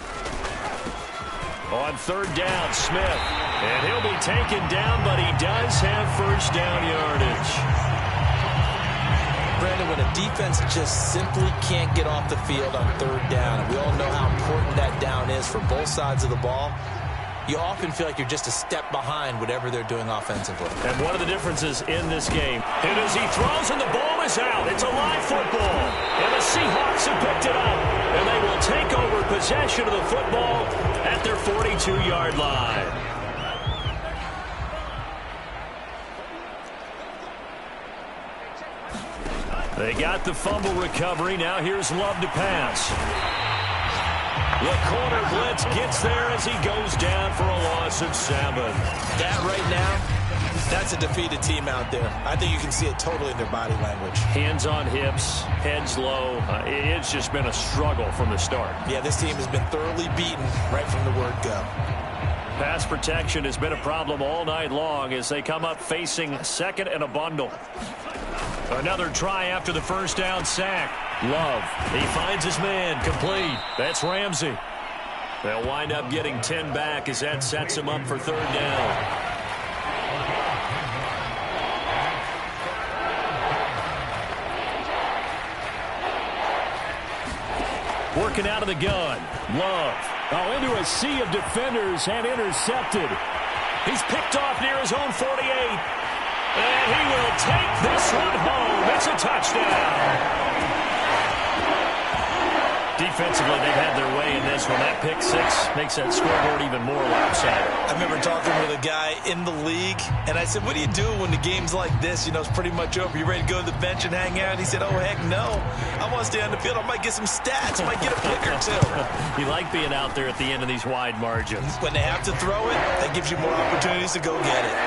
On 3rd down, Smith. And he'll be taken down, but he does have 1st down yardage. Brandon, when a defense just simply can't get off the field on 3rd down, and we all know how important that down is for both sides of the ball, you often feel like you're just a step behind whatever they're doing offensively. And one of the differences in this game, and as he throws and the ball is out, it's a live football. And the Seahawks have picked it up, and they will take over possession of the football at their 42-yard line. They got the fumble recovery. Now here's Love to pass. The corner blitz gets there as he goes down for a loss of 7. That right now, that's a defeated team out there. I think you can see it totally in their body language. Hands on hips, heads low. It's just been a struggle from the start. Yeah, this team has been thoroughly beaten right from the word go. Pass protection has been a problem all night long as they come up facing 2nd and a bundle. Another try after the 1st down sack. Love, he finds his man, complete. That's Ramsey. They'll wind up getting 10 back as that sets him up for 3rd down. Working out of the gun. Love. Oh, into a sea of defenders and intercepted. He's picked off near his own 48. And he will take this one home. It's a touchdown. Defensively, they've had their way in this one. That pick 6 makes that scoreboard even more lopsided. I remember talking with a guy in the league, and I said, what do you do when the game's like this? You know, it's pretty much over. You ready to go to the bench and hang out? He said, oh, heck no. I want to stay on the field. I might get some stats. I might get a pick or two. You like being out there at the end of these wide margins. When they have to throw it, that gives you more opportunities to go get it.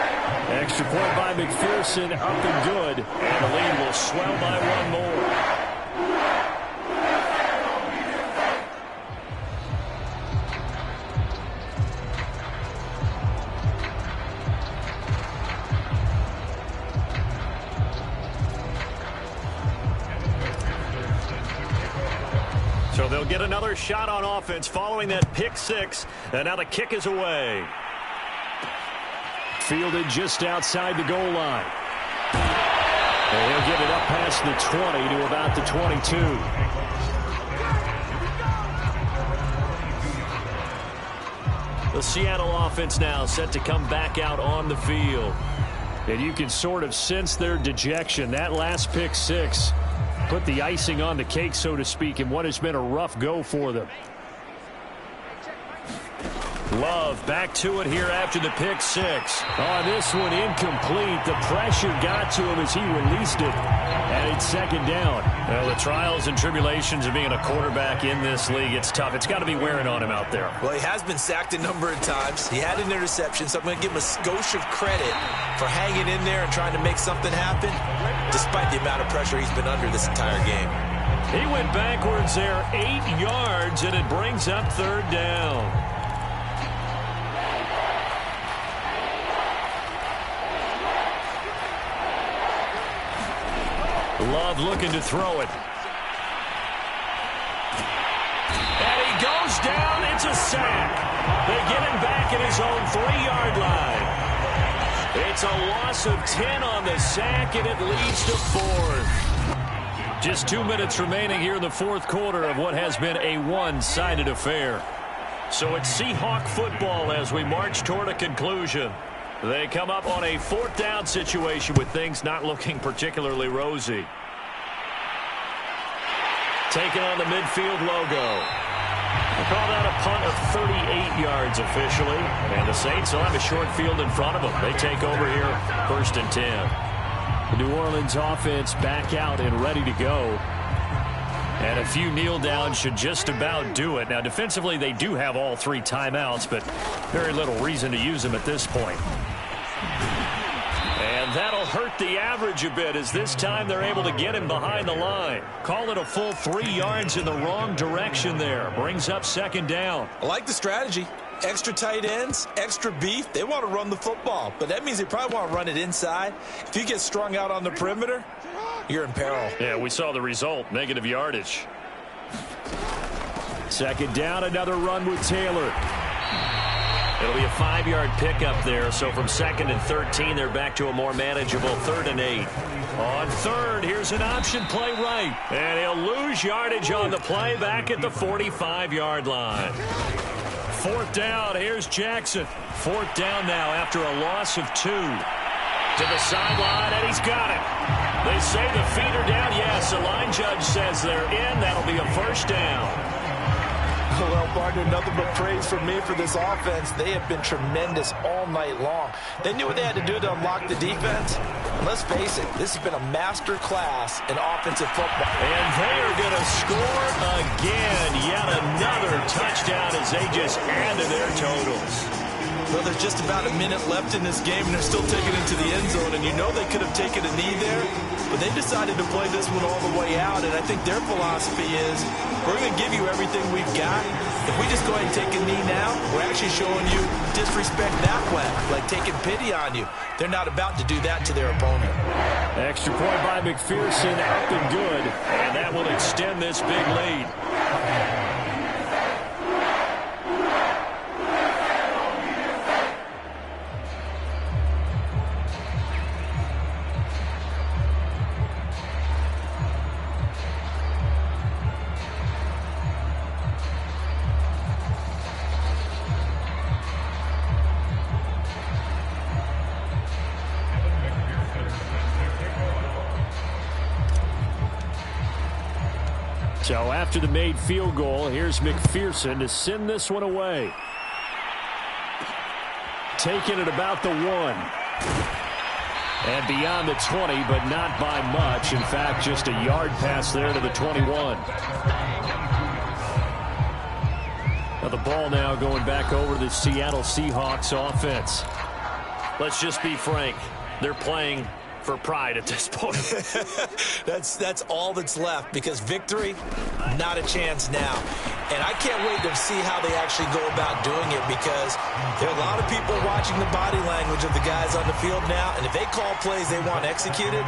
Extra point by McPherson, up and good. And the lead will swell by 1 more. So they'll get another shot on offense following that pick 6. And now the kick is away. Fielded just outside the goal line. And he'll get it up past the 20 to about the 22. The Seattle offense now set to come back out on the field. And you can sort of sense their dejection. That last pick 6 put the icing on the cake, so to speak, in what has been a rough go for them. Love back to it here after the pick 6. Oh, this one incomplete. The pressure got to him as he released it. And it's 2nd down. Well, the trials and tribulations of being a quarterback in this league, it's tough. It's got to be wearing on him out there. Well, he has been sacked a number of times. He had an interception, so I'm going to give him a skosh of credit for hanging in there and trying to make something happen, despite the amount of pressure he's been under this entire game. He went backwards there 8 yards, and it brings up 3rd down. Love looking to throw it. And he goes down. It's a sack. They get him back at his own 3-yard line. It's a loss of 10 on the sack, and it leads to 4th. Just 2 minutes remaining here in the fourth quarter of what has been a one-sided affair. So it's Seahawk football as we march toward a conclusion. They come up on a 4th down situation with things not looking particularly rosy. Taking on the midfield logo. They call that a punt of 38 yards officially. And the Saints will have a short field in front of them. They take over here 1st and 10. The New Orleans offense back out and ready to go. And a few kneel downs should just about do it. Now, defensively, they do have all 3 timeouts, but very little reason to use them at this point. And that'll hurt the average a bit as this time they're able to get him behind the line. Call it a full 3 yards in the wrong direction there. Brings up 2nd down. I like the strategy. Extra tight ends, extra beef. They want to run the football, but that means they probably want to run it inside. If you get strung out on the perimeter, you're in peril. Yeah, we saw the result. Negative yardage. 2nd down, another run with Taylor. It'll be a 5-yard pickup there. So from 2nd and 13, they're back to a more manageable 3rd and 8. On 3rd, here's an option play right. And he'll lose yardage on the play back at the 45-yard line. 4th down, here's Jackson. 4th down now after a loss of 2. To the sideline, and he's got it. They say the feet are down. Yes, the line judge says they're in. That'll be a 1st down. Well, partner, nothing but praise from me for this offense. They have been tremendous all night long. They knew what they had to do to unlock the defense. And let's face it, this has been a master class in offensive football. And they are going to score again. Yet another touchdown as they just add to their totals. Well, there's just about a minute left in this game, and they're still taking it to the end zone. And you know they could have taken a knee there, but they decided to play this one all the way out. And I think their philosophy is, we're going to give you everything we've got. If we just go ahead and take a knee now, we're actually showing you disrespect that way, like taking pity on you. They're not about to do that to their opponent. Extra point by McPherson, up and good. And that will extend this big lead. So after the made field goal, here's McPherson to send this one away. Taking it about the 1. And beyond the 20, but not by much. In fact, just a yard pass there to the 21. Now the ball now going back over the Seattle Seahawks offense. Let's just be frank. They're playing for pride at this point. That's all that's left, because victory, not a chance now. And I can't wait to see how they actually go about doing it, because there are a lot of people watching the body language of the guys on the field now, and if they call plays they want executed,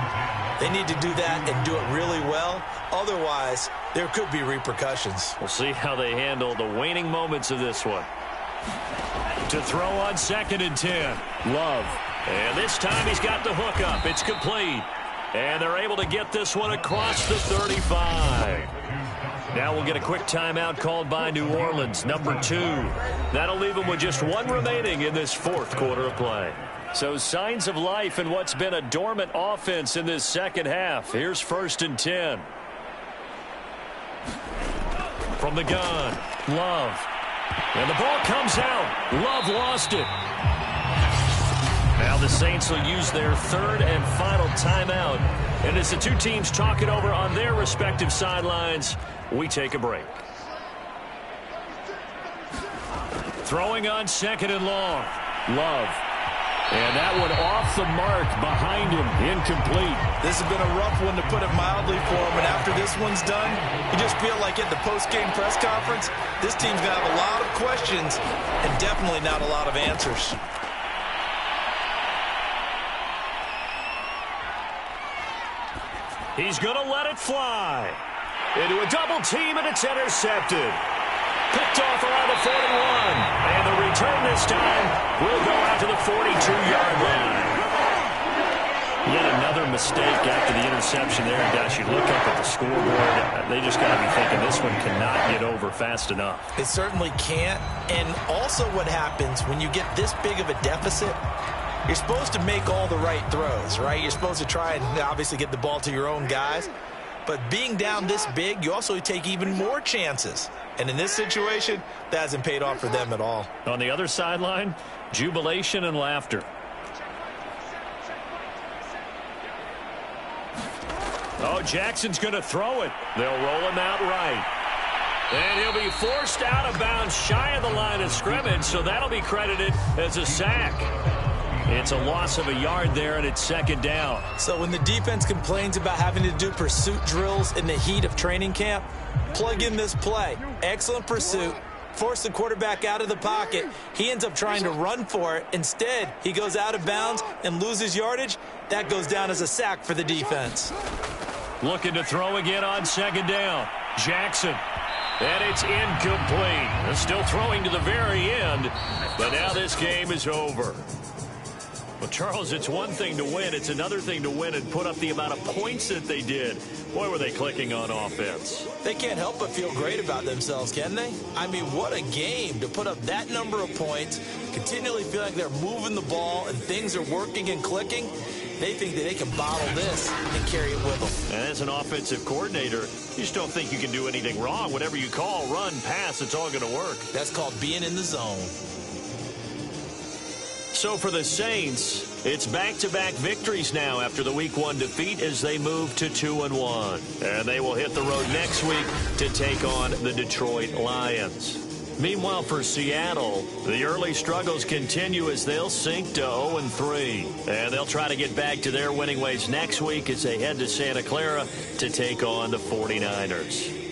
they need to do that and do it really well. Otherwise, there could be repercussions. We'll see how they handle the waning moments of this one. To throw on 2nd and 10. Love. And this time he's got the hook up. It's complete. And they're able to get this one across the 35. Now we'll get a quick timeout called by New Orleans, number 2. That'll leave them with just 1 remaining in this fourth quarter of play. So signs of life in what's been a dormant offense in this second half. Here's 1st and 10. From the gun, Love. And the ball comes out. Love lost it. Now the Saints will use their 3rd and final timeout. And as the two teams talk it over on their respective sidelines, we take a break. Throwing on 2nd and long. Love. And that one off the mark behind him. Incomplete. This has been a rough one, to put it mildly, for him. And after this one's done, you just feel like at the post-game press conference, this team's going to have a lot of questions and definitely not a lot of answers. He's going to let it fly. Into a double team, and it's intercepted. Picked off around the 41. And the return this time will go out to the 42-yard line. Yet another mistake after the interception there. And gosh, you look up at the scoreboard, they just got to be thinking this one cannot get over fast enough. It certainly can't. And also what happens when you get this big of a deficit, you're supposed to make all the right throws, right? You're supposed to try and obviously get the ball to your own guys. But being down this big, you also take even more chances. And in this situation, that hasn't paid off for them at all. On the other sideline, jubilation and laughter. Oh, Jackson's going to throw it. They'll roll him out right. And he'll be forced out of bounds shy of the line of scrimmage, so that'll be credited as a sack. It's a loss of a yard there, and it's second down. So when the defense complains about having to do pursuit drills in the heat of training camp, plug in this play. Excellent pursuit. Force the quarterback out of the pocket. He ends up trying to run for it. Instead, he goes out of bounds and loses yardage. That goes down as a sack for the defense. Looking to throw again on second down. Jackson. And it's incomplete. They're still throwing to the very end, but now this game is over. Well, Charles, it's one thing to win. It's another thing to win and put up the amount of points that they did. Boy, were they clicking on offense. They can't help but feel great about themselves, can they? I mean, what a game to put up that number of points, continually feel like they're moving the ball and things are working and clicking. They think that they can bottle this and carry it with them. And as an offensive coordinator, you just don't think you can do anything wrong. Whatever you call, run, pass, it's all going to work. That's called being in the zone. So for the Saints, it's back-to-back victories now after the Week 1 defeat as they move to 2-1. And they will hit the road next week to take on the Detroit Lions. Meanwhile, for Seattle, the early struggles continue as they'll sink to 0-3. And they'll try to get back to their winning ways next week as they head to Santa Clara to take on the 49ers.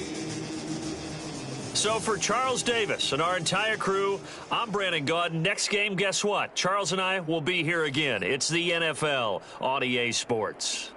So for Charles Davis and our entire crew, I'm Brandon Gaudin. Next game, guess what? Charles and I will be here again. It's the NFL on EA Sports.